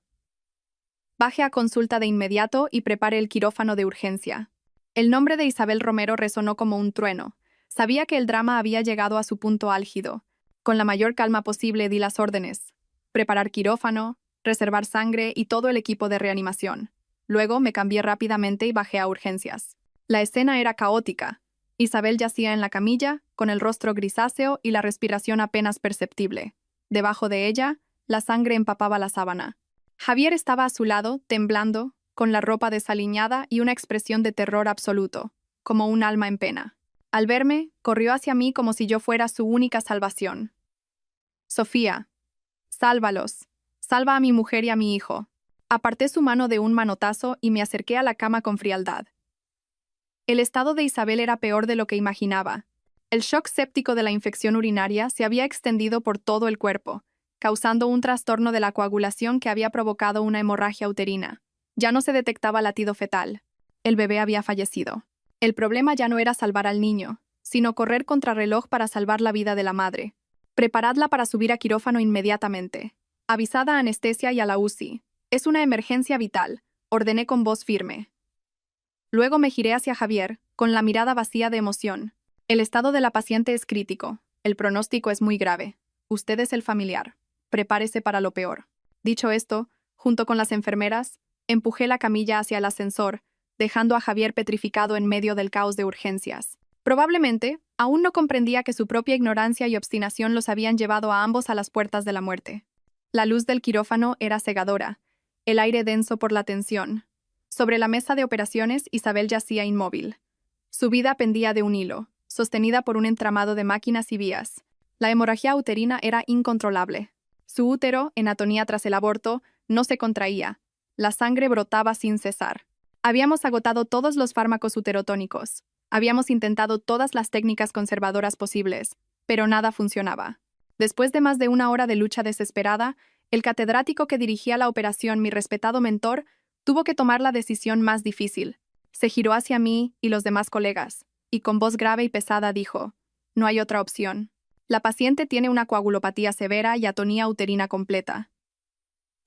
Baje a consulta de inmediato y prepare el quirófano de urgencia». El nombre de Isabel Romero resonó como un trueno. Sabía que el drama había llegado a su punto álgido. Con la mayor calma posible di las órdenes: preparar quirófano, reservar sangre y todo el equipo de reanimación. Luego me cambié rápidamente y bajé a urgencias. La escena era caótica. Isabel yacía en la camilla, con el rostro grisáceo y la respiración apenas perceptible. Debajo de ella, la sangre empapaba la sábana. Javier estaba a su lado, temblando, con la ropa desaliñada y una expresión de terror absoluto, como un alma en pena. Al verme, corrió hacia mí como si yo fuera su única salvación. «Sofía, sálvalos. Salva a mi mujer y a mi hijo». Aparté su mano de un manotazo y me acerqué a la cama con frialdad. El estado de Isabel era peor de lo que imaginaba. El shock séptico de la infección urinaria se había extendido por todo el cuerpo, causando un trastorno de la coagulación que había provocado una hemorragia uterina. Ya no se detectaba latido fetal. El bebé había fallecido. El problema ya no era salvar al niño, sino correr contrarreloj para salvar la vida de la madre. «Preparadla para subir a quirófano inmediatamente. Avisad a anestesia y a la UCI. Es una emergencia vital», ordené con voz firme. Luego me giré hacia Javier, con la mirada vacía de emoción. «El estado de la paciente es crítico. El pronóstico es muy grave. Usted es el familiar. Prepárese para lo peor». Dicho esto, junto con las enfermeras, empujé la camilla hacia el ascensor, dejando a Javier petrificado en medio del caos de urgencias. Probablemente, aún no comprendía que su propia ignorancia y obstinación los habían llevado a ambos a las puertas de la muerte. La luz del quirófano era cegadora, el aire denso por la tensión. Sobre la mesa de operaciones, Isabel yacía inmóvil. Su vida pendía de un hilo, sostenida por un entramado de máquinas y vías. La hemorragia uterina era incontrolable. Su útero, en atonía tras el aborto, no se contraía. La sangre brotaba sin cesar. Habíamos agotado todos los fármacos uterotónicos. Habíamos intentado todas las técnicas conservadoras posibles, pero nada funcionaba. Después de más de 1 hora de lucha desesperada, el catedrático que dirigía la operación, mi respetado mentor, tuvo que tomar la decisión más difícil. Se giró hacia mí y los demás colegas, y con voz grave y pesada dijo: «No hay otra opción. La paciente tiene una coagulopatía severa y atonía uterina completa.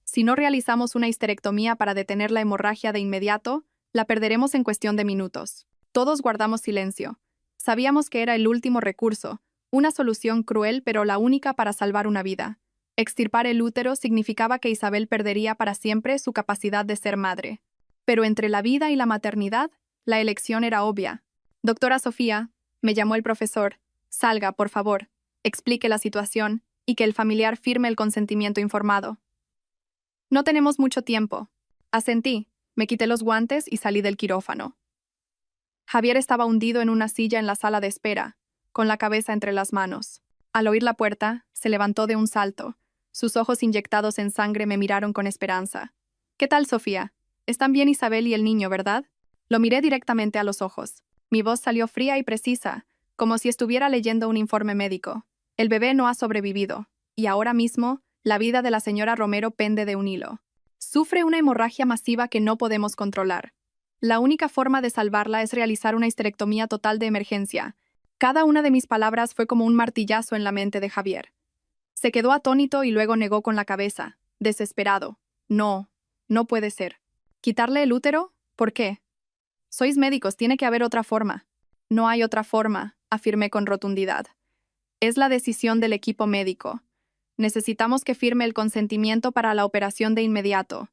Si no realizamos una histerectomía para detener la hemorragia de inmediato, la perderemos en cuestión de minutos». Todos guardamos silencio. Sabíamos que era el último recurso, una solución cruel pero la única para salvar una vida. Extirpar el útero significaba que Isabel perdería para siempre su capacidad de ser madre. Pero entre la vida y la maternidad, la elección era obvia. «Doctora Sofía», me llamó el profesor, «salga, por favor, explique la situación y que el familiar firme el consentimiento informado». «No tenemos mucho tiempo». Asentí, me quité los guantes y salí del quirófano. Javier estaba hundido en una silla en la sala de espera, con la cabeza entre las manos. Al oír la puerta, se levantó de un salto. Sus ojos inyectados en sangre me miraron con esperanza. «¿Qué tal, Sofía? Están bien Isabel y el niño, ¿verdad?» Lo miré directamente a los ojos. Mi voz salió fría y precisa, como si estuviera leyendo un informe médico. «El bebé no ha sobrevivido, y ahora mismo, la vida de la señora Romero pende de un hilo. Sufre una hemorragia masiva que no podemos controlar. La única forma de salvarla es realizar una histerectomía total de emergencia». Cada una de mis palabras fue como un martillazo en la mente de Javier. Se quedó atónito y luego negó con la cabeza, desesperado. No, no puede ser. ¿Quitarle el útero? ¿Por qué? Sois médicos, tiene que haber otra forma. No hay otra forma, afirmé con rotundidad. Es la decisión del equipo médico. Necesitamos que firme el consentimiento para la operación de inmediato.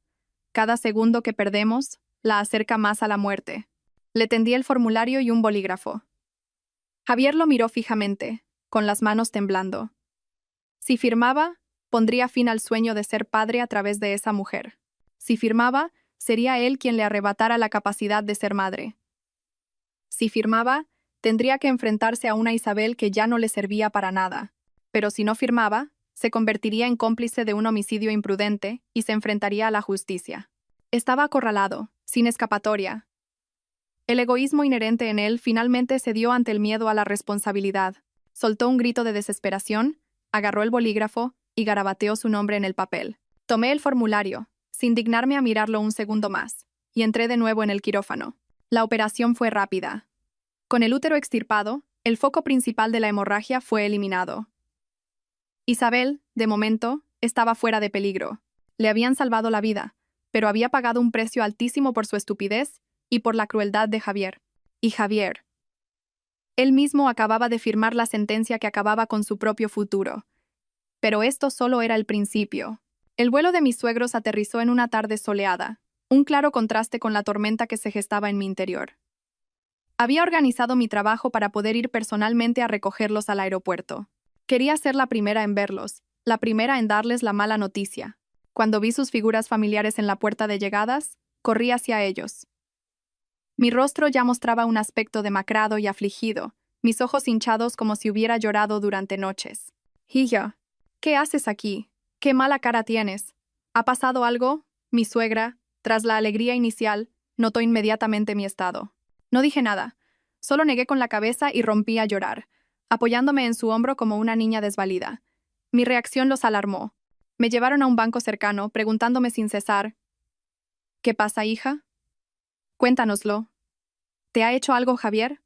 Cada segundo que perdemos la acerca más a la muerte. Le tendí el formulario y un bolígrafo. Javier lo miró fijamente, con las manos temblando. Si firmaba, pondría fin al sueño de ser padre a través de esa mujer. Si firmaba, sería él quien le arrebatara la capacidad de ser madre. Si firmaba, tendría que enfrentarse a una Isabel que ya no le servía para nada. Pero si no firmaba, se convertiría en cómplice de un homicidio imprudente y se enfrentaría a la justicia. Estaba acorralado, sin escapatoria. El egoísmo inherente en él finalmente cedió ante el miedo a la responsabilidad. Soltó un grito de desesperación, agarró el bolígrafo y garabateó su nombre en el papel. Tomé el formulario, sin dignarme a mirarlo un segundo más, y entré de nuevo en el quirófano. La operación fue rápida. Con el útero extirpado, el foco principal de la hemorragia fue eliminado. Isabel, de momento, estaba fuera de peligro. Le habían salvado la vida, pero había pagado un precio altísimo por su estupidez y por la crueldad de Javier. Y Javier. Él mismo acababa de firmar la sentencia que acababa con su propio futuro. Pero esto solo era el principio. El vuelo de mis suegros aterrizó en una tarde soleada, un claro contraste con la tormenta que se gestaba en mi interior. Había organizado mi trabajo para poder ir personalmente a recogerlos al aeropuerto. Quería ser la primera en verlos, la primera en darles la mala noticia. Cuando vi sus figuras familiares en la puerta de llegadas, corrí hacia ellos. Mi rostro ya mostraba un aspecto demacrado y afligido, mis ojos hinchados como si hubiera llorado durante noches. Hija, ¿qué haces aquí? ¿Qué mala cara tienes? ¿Ha pasado algo? Mi suegra, tras la alegría inicial, notó inmediatamente mi estado. No dije nada, solo negué con la cabeza y rompí a llorar, apoyándome en su hombro como una niña desvalida. Mi reacción los alarmó. Me llevaron a un banco cercano, preguntándome sin cesar: ¿qué pasa, hija? Cuéntanoslo. ¿Te ha hecho algo, Javier?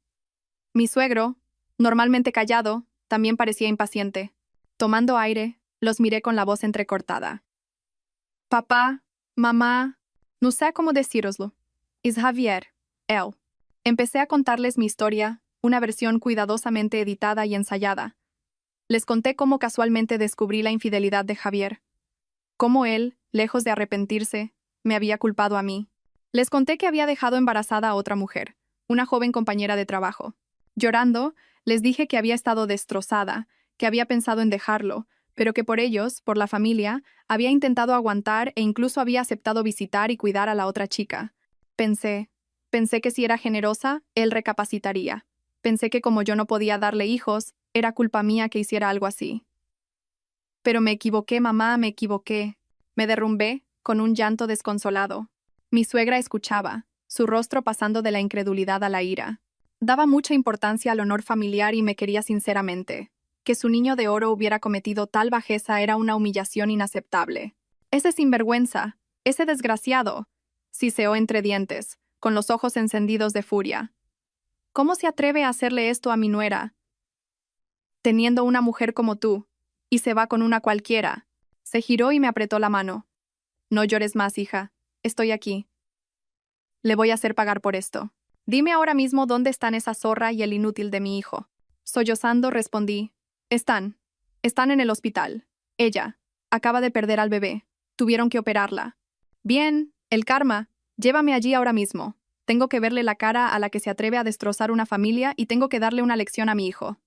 Mi suegro, normalmente callado, también parecía impaciente. Tomando aire, los miré con la voz entrecortada. Papá, mamá, no sé cómo decíroslo. Es Javier, él. Empecé a contarles mi historia, una versión cuidadosamente editada y ensayada. Les conté cómo casualmente descubrí la infidelidad de Javier. Cómo él, lejos de arrepentirse, me había culpado a mí. Les conté que había dejado embarazada a otra mujer, una joven compañera de trabajo. Llorando, les dije que había estado destrozada, que había pensado en dejarlo, pero que por ellos, por la familia, había intentado aguantar e incluso había aceptado visitar y cuidar a la otra chica. Pensé que si era generosa, él recapacitaría. Pensé que como yo no podía darle hijos, era culpa mía que hiciera algo así. Pero me equivoqué, mamá, me equivoqué. Me derrumbé, con un llanto desconsolado. Mi suegra escuchaba, su rostro pasando de la incredulidad a la ira. Daba mucha importancia al honor familiar y me quería sinceramente. Que su niño de oro hubiera cometido tal bajeza era una humillación inaceptable. Ese sinvergüenza, ese desgraciado, siseó entre dientes, con los ojos encendidos de furia. ¿Cómo se atreve a hacerle esto a mi nuera? Teniendo una mujer como tú, y se va con una cualquiera. Se giró y me apretó la mano. No llores más, hija. Estoy aquí. Le voy a hacer pagar por esto. Dime ahora mismo dónde están esa zorra y el inútil de mi hijo. Sollozando respondí: Están en el hospital. Ella acaba de perder al bebé. Tuvieron que operarla. Bien, el karma. Llévame allí ahora mismo. Tengo que verle la cara a la que se atreve a destrozar una familia y tengo que darle una lección a mi hijo.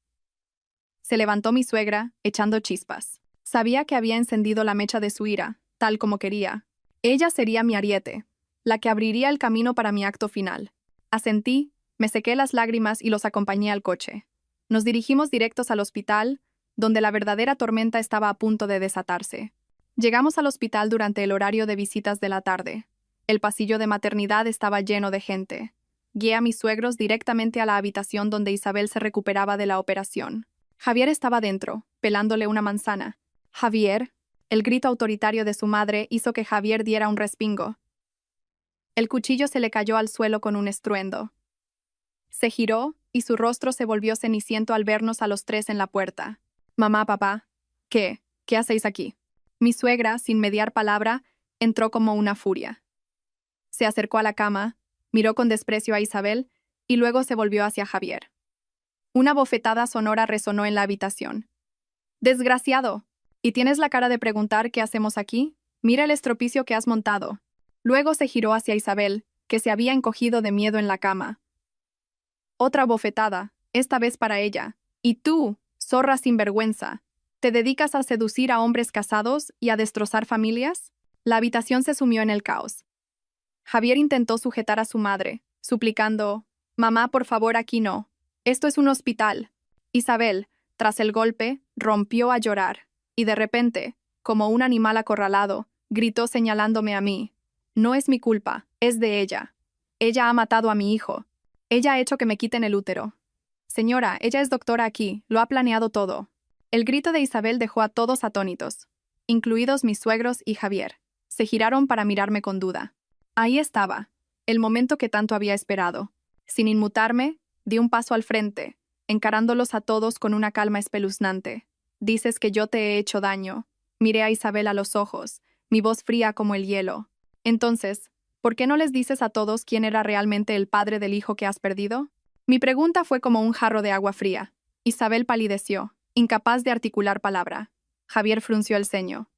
Se levantó mi suegra, echando chispas. Sabía que había encendido la mecha de su ira, tal como quería. Ella sería mi ariete, la que abriría el camino para mi acto final. Asentí, me sequé las lágrimas y los acompañé al coche. Nos dirigimos directos al hospital, donde la verdadera tormenta estaba a punto de desatarse. Llegamos al hospital durante el horario de visitas de la tarde. El pasillo de maternidad estaba lleno de gente. Guié a mis suegros directamente a la habitación donde Isabel se recuperaba de la operación. Javier estaba dentro, pelándole una manzana. «Javier». El grito autoritario de su madre hizo que Javier diera un respingo. El cuchillo se le cayó al suelo con un estruendo. Se giró y su rostro se volvió ceniciento al vernos a los tres en la puerta. «Mamá, papá». «¿Qué? ¿Qué hacéis aquí? Mi suegra, sin mediar palabra, entró como una furia. Se acercó a la cama, miró con desprecio a Isabel y luego se volvió hacia Javier. Una bofetada sonora resonó en la habitación. ¡Desgraciado! ¿Y tienes la cara de preguntar qué hacemos aquí? Mira el estropicio que has montado. Luego se giró hacia Isabel, que se había encogido de miedo en la cama. Otra bofetada, esta vez para ella. Y tú, zorra sinvergüenza, ¿te dedicas a seducir a hombres casados y a destrozar familias? La habitación se sumió en el caos. Javier intentó sujetar a su madre, suplicando, «Mamá, por favor, aquí no. Esto es un hospital». Isabel, tras el golpe, rompió a llorar, y de repente, como un animal acorralado, gritó señalándome a mí, «No es mi culpa, es de ella. Ella ha matado a mi hijo. Ella ha hecho que me quiten el útero. Señora, ella es doctora aquí, lo ha planeado todo». El grito de Isabel dejó a todos atónitos, incluidos mis suegros y Javier. Se giraron para mirarme con duda. Ahí estaba, el momento que tanto había esperado. Sin inmutarme, di un paso al frente, encarándolos a todos con una calma espeluznante. «Dices que yo te he hecho daño». Miré a Isabel a los ojos, mi voz fría como el hielo. «Entonces, ¿por qué no les dices a todos quién era realmente el padre del hijo que has perdido?» Mi pregunta fue como un jarro de agua fría. Isabel palideció, incapaz de articular palabra. Javier frunció el ceño.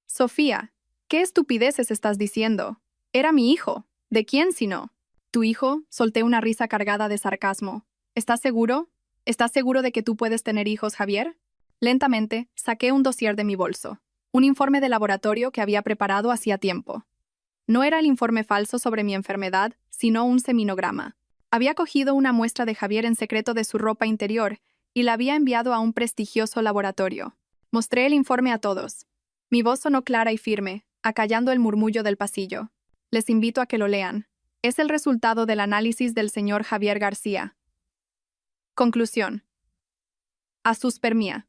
«Sofía, ¿qué estupideces estás diciendo? Era mi hijo. ¿De quién si no?» «¿Tu hijo?» Solté una risa cargada de sarcasmo. «¿Estás seguro? ¿Estás seguro de que tú puedes tener hijos, Javier?» Lentamente, saqué un dossier de mi bolso. Un informe de laboratorio que había preparado hacía tiempo. No era el informe falso sobre mi enfermedad, sino un seminograma. Había cogido una muestra de Javier en secreto de su ropa interior y la había enviado a un prestigioso laboratorio. Mostré el informe a todos. Mi voz sonó clara y firme, acallando el murmullo del pasillo. Les invito a que lo lean. Es el resultado del análisis del señor Javier García. Conclusión. Azoospermia.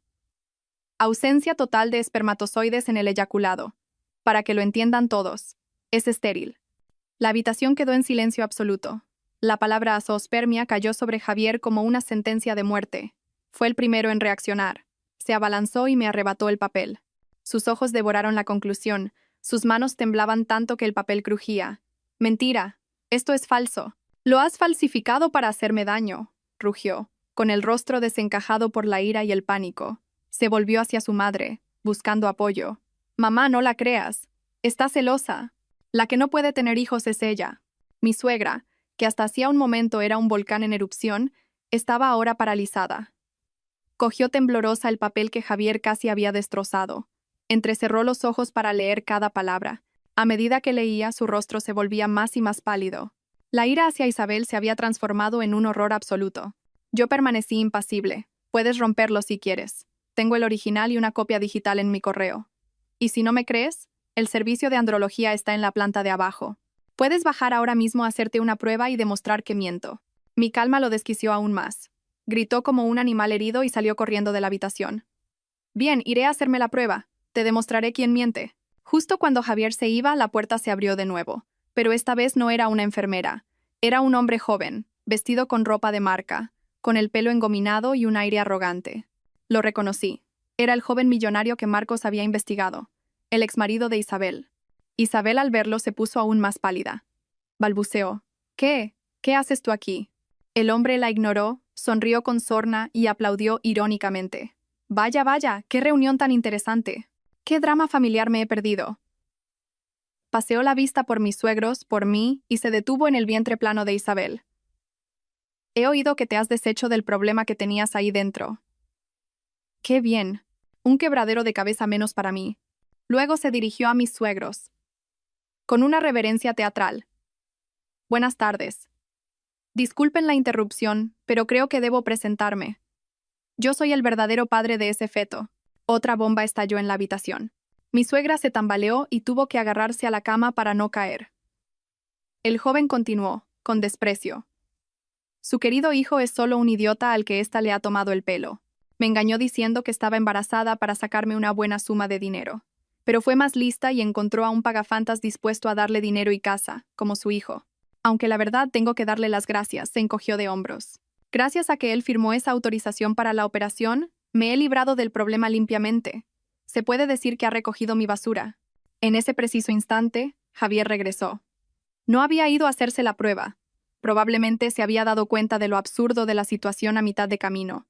Ausencia total de espermatozoides en el eyaculado. Para que lo entiendan todos, es estéril. La habitación quedó en silencio absoluto. La palabra azoospermia cayó sobre Javier como una sentencia de muerte. Fue el primero en reaccionar. Se abalanzó y me arrebató el papel. Sus ojos devoraron la conclusión. Sus manos temblaban tanto que el papel crujía. «Mentira. Esto es falso. Lo has falsificado para hacerme daño», rugió, con el rostro desencajado por la ira y el pánico. Se volvió hacia su madre, buscando apoyo. «Mamá, no la creas. Está celosa. La que no puede tener hijos es ella». Mi suegra, que hasta hacía un momento era un volcán en erupción, estaba ahora paralizada. Cogió temblorosa el papel que Javier casi había destrozado. Entrecerró los ojos para leer cada palabra. A medida que leía, su rostro se volvía más y más pálido. La ira hacia Isabel se había transformado en un horror absoluto. Yo permanecí impasible. «Puedes romperlo si quieres. Tengo el original y una copia digital en mi correo. Y si no me crees, el servicio de andrología está en la planta de abajo. Puedes bajar ahora mismo a hacerte una prueba y demostrar que miento». Mi calma lo desquició aún más. Gritó como un animal herido y salió corriendo de la habitación. «Bien, iré a hacerme la prueba. Te demostraré quién miente». Justo cuando Javier se iba, la puerta se abrió de nuevo. Pero esta vez no era una enfermera. Era un hombre joven, vestido con ropa de marca, con el pelo engominado y un aire arrogante. Lo reconocí. Era el joven millonario que Marcos había investigado, el exmarido de Isabel. Isabel al verlo se puso aún más pálida. Balbuceó. «¿Qué? ¿Qué haces tú aquí?» El hombre la ignoró, sonrió con sorna y aplaudió irónicamente. «Vaya, vaya, qué reunión tan interesante. ¿Qué drama familiar me he perdido?» Paseó la vista por mis suegros, por mí, y se detuvo en el vientre plano de Isabel. «He oído que te has deshecho del problema que tenías ahí dentro». «Qué bien. Un quebradero de cabeza menos para mí». Luego se dirigió a mis suegros. Con una reverencia teatral. «Buenas tardes. Disculpen la interrupción, pero creo que debo presentarme. Yo soy el verdadero padre de ese feto». Otra bomba estalló en la habitación. Mi suegra se tambaleó y tuvo que agarrarse a la cama para no caer. El joven continuó, con desprecio. «Su querido hijo es solo un idiota al que ésta le ha tomado el pelo. Me engañó diciendo que estaba embarazada para sacarme una buena suma de dinero. Pero fue más lista y encontró a un pagafantas dispuesto a darle dinero y casa, como su hijo. Aunque la verdad tengo que darle las gracias», se encogió de hombros. «Gracias a que él firmó esa autorización para la operación, me he librado del problema limpiamente. Se puede decir que ha recogido mi basura. En ese preciso instante, Javier regresó. No había ido a hacerse la prueba. Probablemente se había dado cuenta de lo absurdo de la situación a mitad de camino.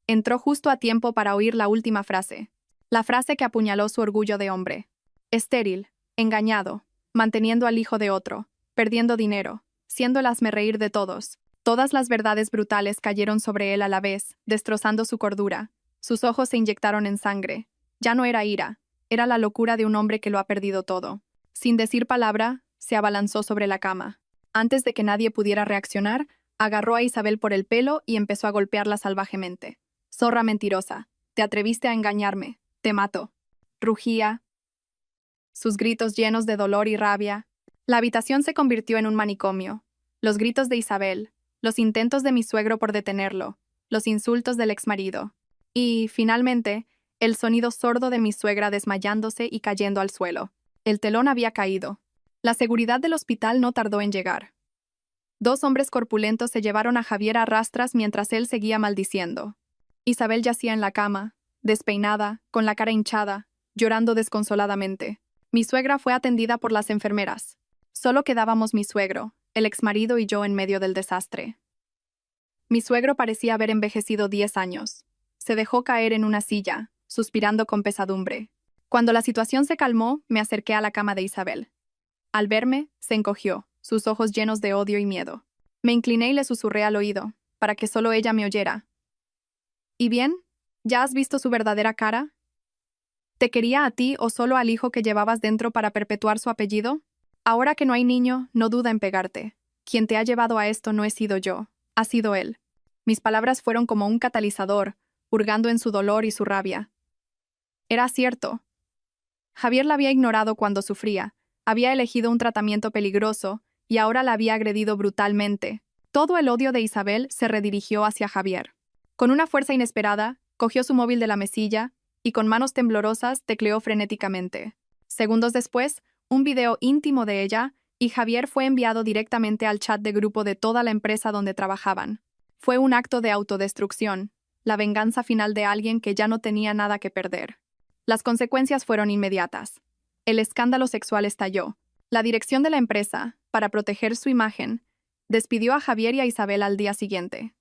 Entró justo a tiempo para oír la última frase. La frase que apuñaló su orgullo de hombre. Estéril, engañado, manteniendo al hijo de otro, perdiendo dinero, siendo el hazmerreír de todos. Todas las verdades brutales cayeron sobre él a la vez, destrozando su cordura. Sus ojos se inyectaron en sangre. Ya no era ira, era la locura de un hombre que lo ha perdido todo. Sin decir palabra, se abalanzó sobre la cama. Antes de que nadie pudiera reaccionar, agarró a Isabel por el pelo y empezó a golpearla salvajemente. «Zorra mentirosa, te atreviste a engañarme, te mato». Rugía, sus gritos llenos de dolor y rabia. La habitación se convirtió en un manicomio. Los gritos de Isabel, los intentos de mi suegro por detenerlo, los insultos del exmarido. Y, finalmente, el sonido sordo de mi suegra desmayándose y cayendo al suelo. El telón había caído. La seguridad del hospital no tardó en llegar. 2 hombres corpulentos se llevaron a Javier a rastras mientras él seguía maldiciendo. Isabel yacía en la cama, despeinada, con la cara hinchada, llorando desconsoladamente. Mi suegra fue atendida por las enfermeras. Solo quedábamos mi suegro, el exmarido y yo en medio del desastre. Mi suegro parecía haber envejecido 10 años. Se dejó caer en una silla, suspirando con pesadumbre. Cuando la situación se calmó, me acerqué a la cama de Isabel. Al verme, se encogió, sus ojos llenos de odio y miedo. Me incliné y le susurré al oído, para que solo ella me oyera. «¿Y bien? ¿Ya has visto su verdadera cara? ¿Te quería a ti o solo al hijo que llevabas dentro para perpetuar su apellido? Ahora que no hay niño, no duda en pegarte. Quien te ha llevado a esto no he sido yo, ha sido él». Mis palabras fueron como un catalizador, hurgando en su dolor y su rabia. Era cierto. Javier la había ignorado cuando sufría, había elegido un tratamiento peligroso y ahora la había agredido brutalmente. Todo el odio de Isabel se redirigió hacia Javier. Con una fuerza inesperada, cogió su móvil de la mesilla y con manos temblorosas tecleó frenéticamente. Segundos después, un video íntimo de ella y Javier fue enviado directamente al chat de grupo de toda la empresa donde trabajaban. Fue un acto de autodestrucción, la venganza final de alguien que ya no tenía nada que perder. Las consecuencias fueron inmediatas. El escándalo sexual estalló. La dirección de la empresa, para proteger su imagen, despidió a Javier y a Isabel al día siguiente.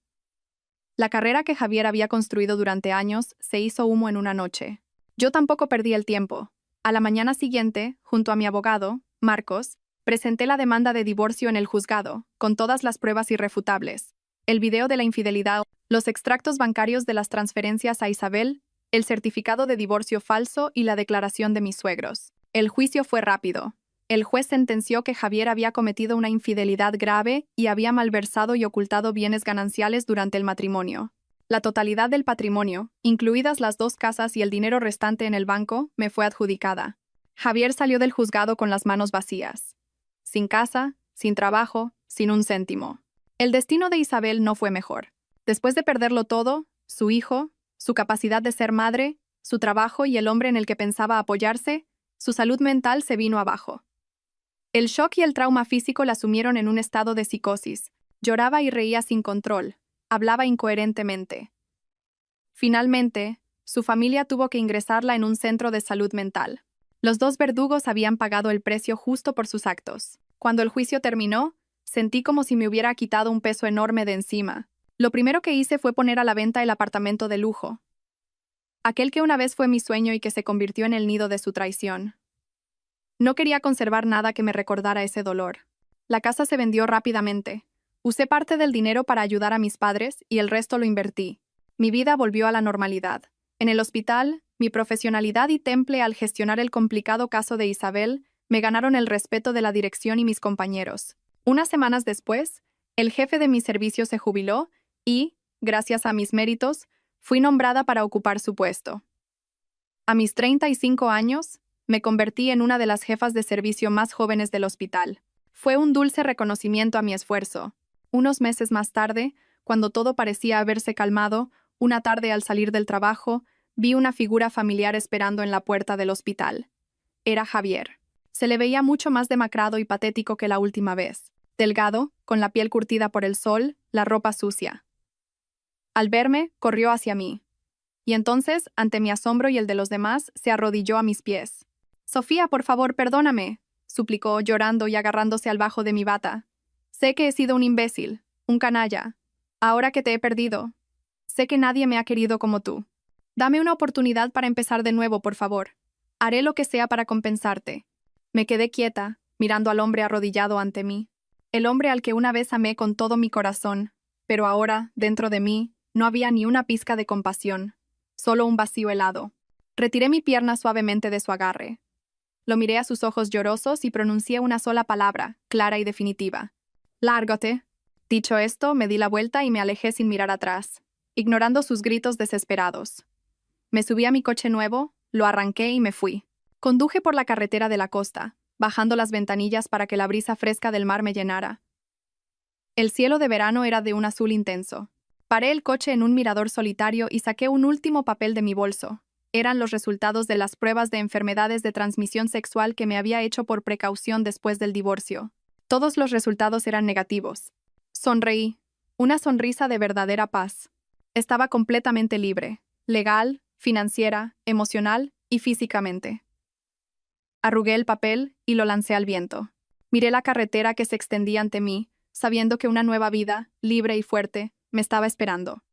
La carrera que Javier había construido durante años se hizo humo en una noche. Yo tampoco perdí el tiempo. A la mañana siguiente, junto a mi abogado, Marcos, presenté la demanda de divorcio en el juzgado, con todas las pruebas irrefutables. El video de la infidelidad, los extractos bancarios de las transferencias a Isabel, el certificado de divorcio falso y la declaración de mis suegros. El juicio fue rápido. El juez sentenció que Javier había cometido una infidelidad grave y había malversado y ocultado bienes gananciales durante el matrimonio. La totalidad del patrimonio, incluidas las 2 casas y el dinero restante en el banco, me fue adjudicada. Javier salió del juzgado con las manos vacías. Sin casa, sin trabajo, sin un céntimo. El destino de Isabel no fue mejor. Después de perderlo todo, su hijo, su capacidad de ser madre, su trabajo y el hombre en el que pensaba apoyarse, su salud mental se vino abajo. El shock y el trauma físico la sumieron en un estado de psicosis. Lloraba y reía sin control, hablaba incoherentemente. Finalmente, su familia tuvo que ingresarla en un centro de salud mental. Los 2 verdugos habían pagado el precio justo por sus actos. Cuando el juicio terminó, sentí como si me hubiera quitado un peso enorme de encima. Lo primero que hice fue poner a la venta el apartamento de lujo. Aquel que una vez fue mi sueño y que se convirtió en el nido de su traición. No quería conservar nada que me recordara ese dolor. La casa se vendió rápidamente. Usé parte del dinero para ayudar a mis padres y el resto lo invertí. Mi vida volvió a la normalidad. En el hospital, mi profesionalidad y temple al gestionar el complicado caso de Isabel me ganaron el respeto de la dirección y mis compañeros. Unas semanas después, el jefe de mi servicio se jubiló y, gracias a mis méritos, fui nombrada para ocupar su puesto. A mis 35 años, me convertí en una de las jefas de servicio más jóvenes del hospital. Fue un dulce reconocimiento a mi esfuerzo. Unos meses más tarde, cuando todo parecía haberse calmado, una tarde al salir del trabajo, vi una figura familiar esperando en la puerta del hospital. Era Javier. Se le veía mucho más demacrado y patético que la última vez. Delgado, con la piel curtida por el sol, la ropa sucia. Al verme, corrió hacia mí. Y entonces, ante mi asombro y el de los demás, se arrodilló a mis pies. Sofía, por favor, perdóname, suplicó, llorando y agarrándose al bajo de mi bata. Sé que he sido un imbécil, un canalla. Ahora que te he perdido, sé que nadie me ha querido como tú. Dame una oportunidad para empezar de nuevo, por favor. Haré lo que sea para compensarte. Me quedé quieta, mirando al hombre arrodillado ante mí. El hombre al que una vez amé con todo mi corazón, pero ahora, dentro de mí, no había ni una pizca de compasión, solo un vacío helado. Retiré mi pierna suavemente de su agarre. Lo miré a sus ojos llorosos y pronuncié una sola palabra, clara y definitiva. Lárgate. Dicho esto, me di la vuelta y me alejé sin mirar atrás, ignorando sus gritos desesperados. Me subí a mi coche nuevo, lo arranqué y me fui. Conduje por la carretera de la costa, bajando las ventanillas para que la brisa fresca del mar me llenara. El cielo de verano era de un azul intenso. Paré el coche en un mirador solitario y saqué un último papel de mi bolso. Eran los resultados de las pruebas de enfermedades de transmisión sexual que me había hecho por precaución después del divorcio. Todos los resultados eran negativos. Sonreí. Una sonrisa de verdadera paz. Estaba completamente libre, legal, financiera, emocional y físicamente. Arrugué el papel y lo lancé al viento. Miré la carretera que se extendía ante mí, sabiendo que una nueva vida, libre y fuerte, me estaba esperando.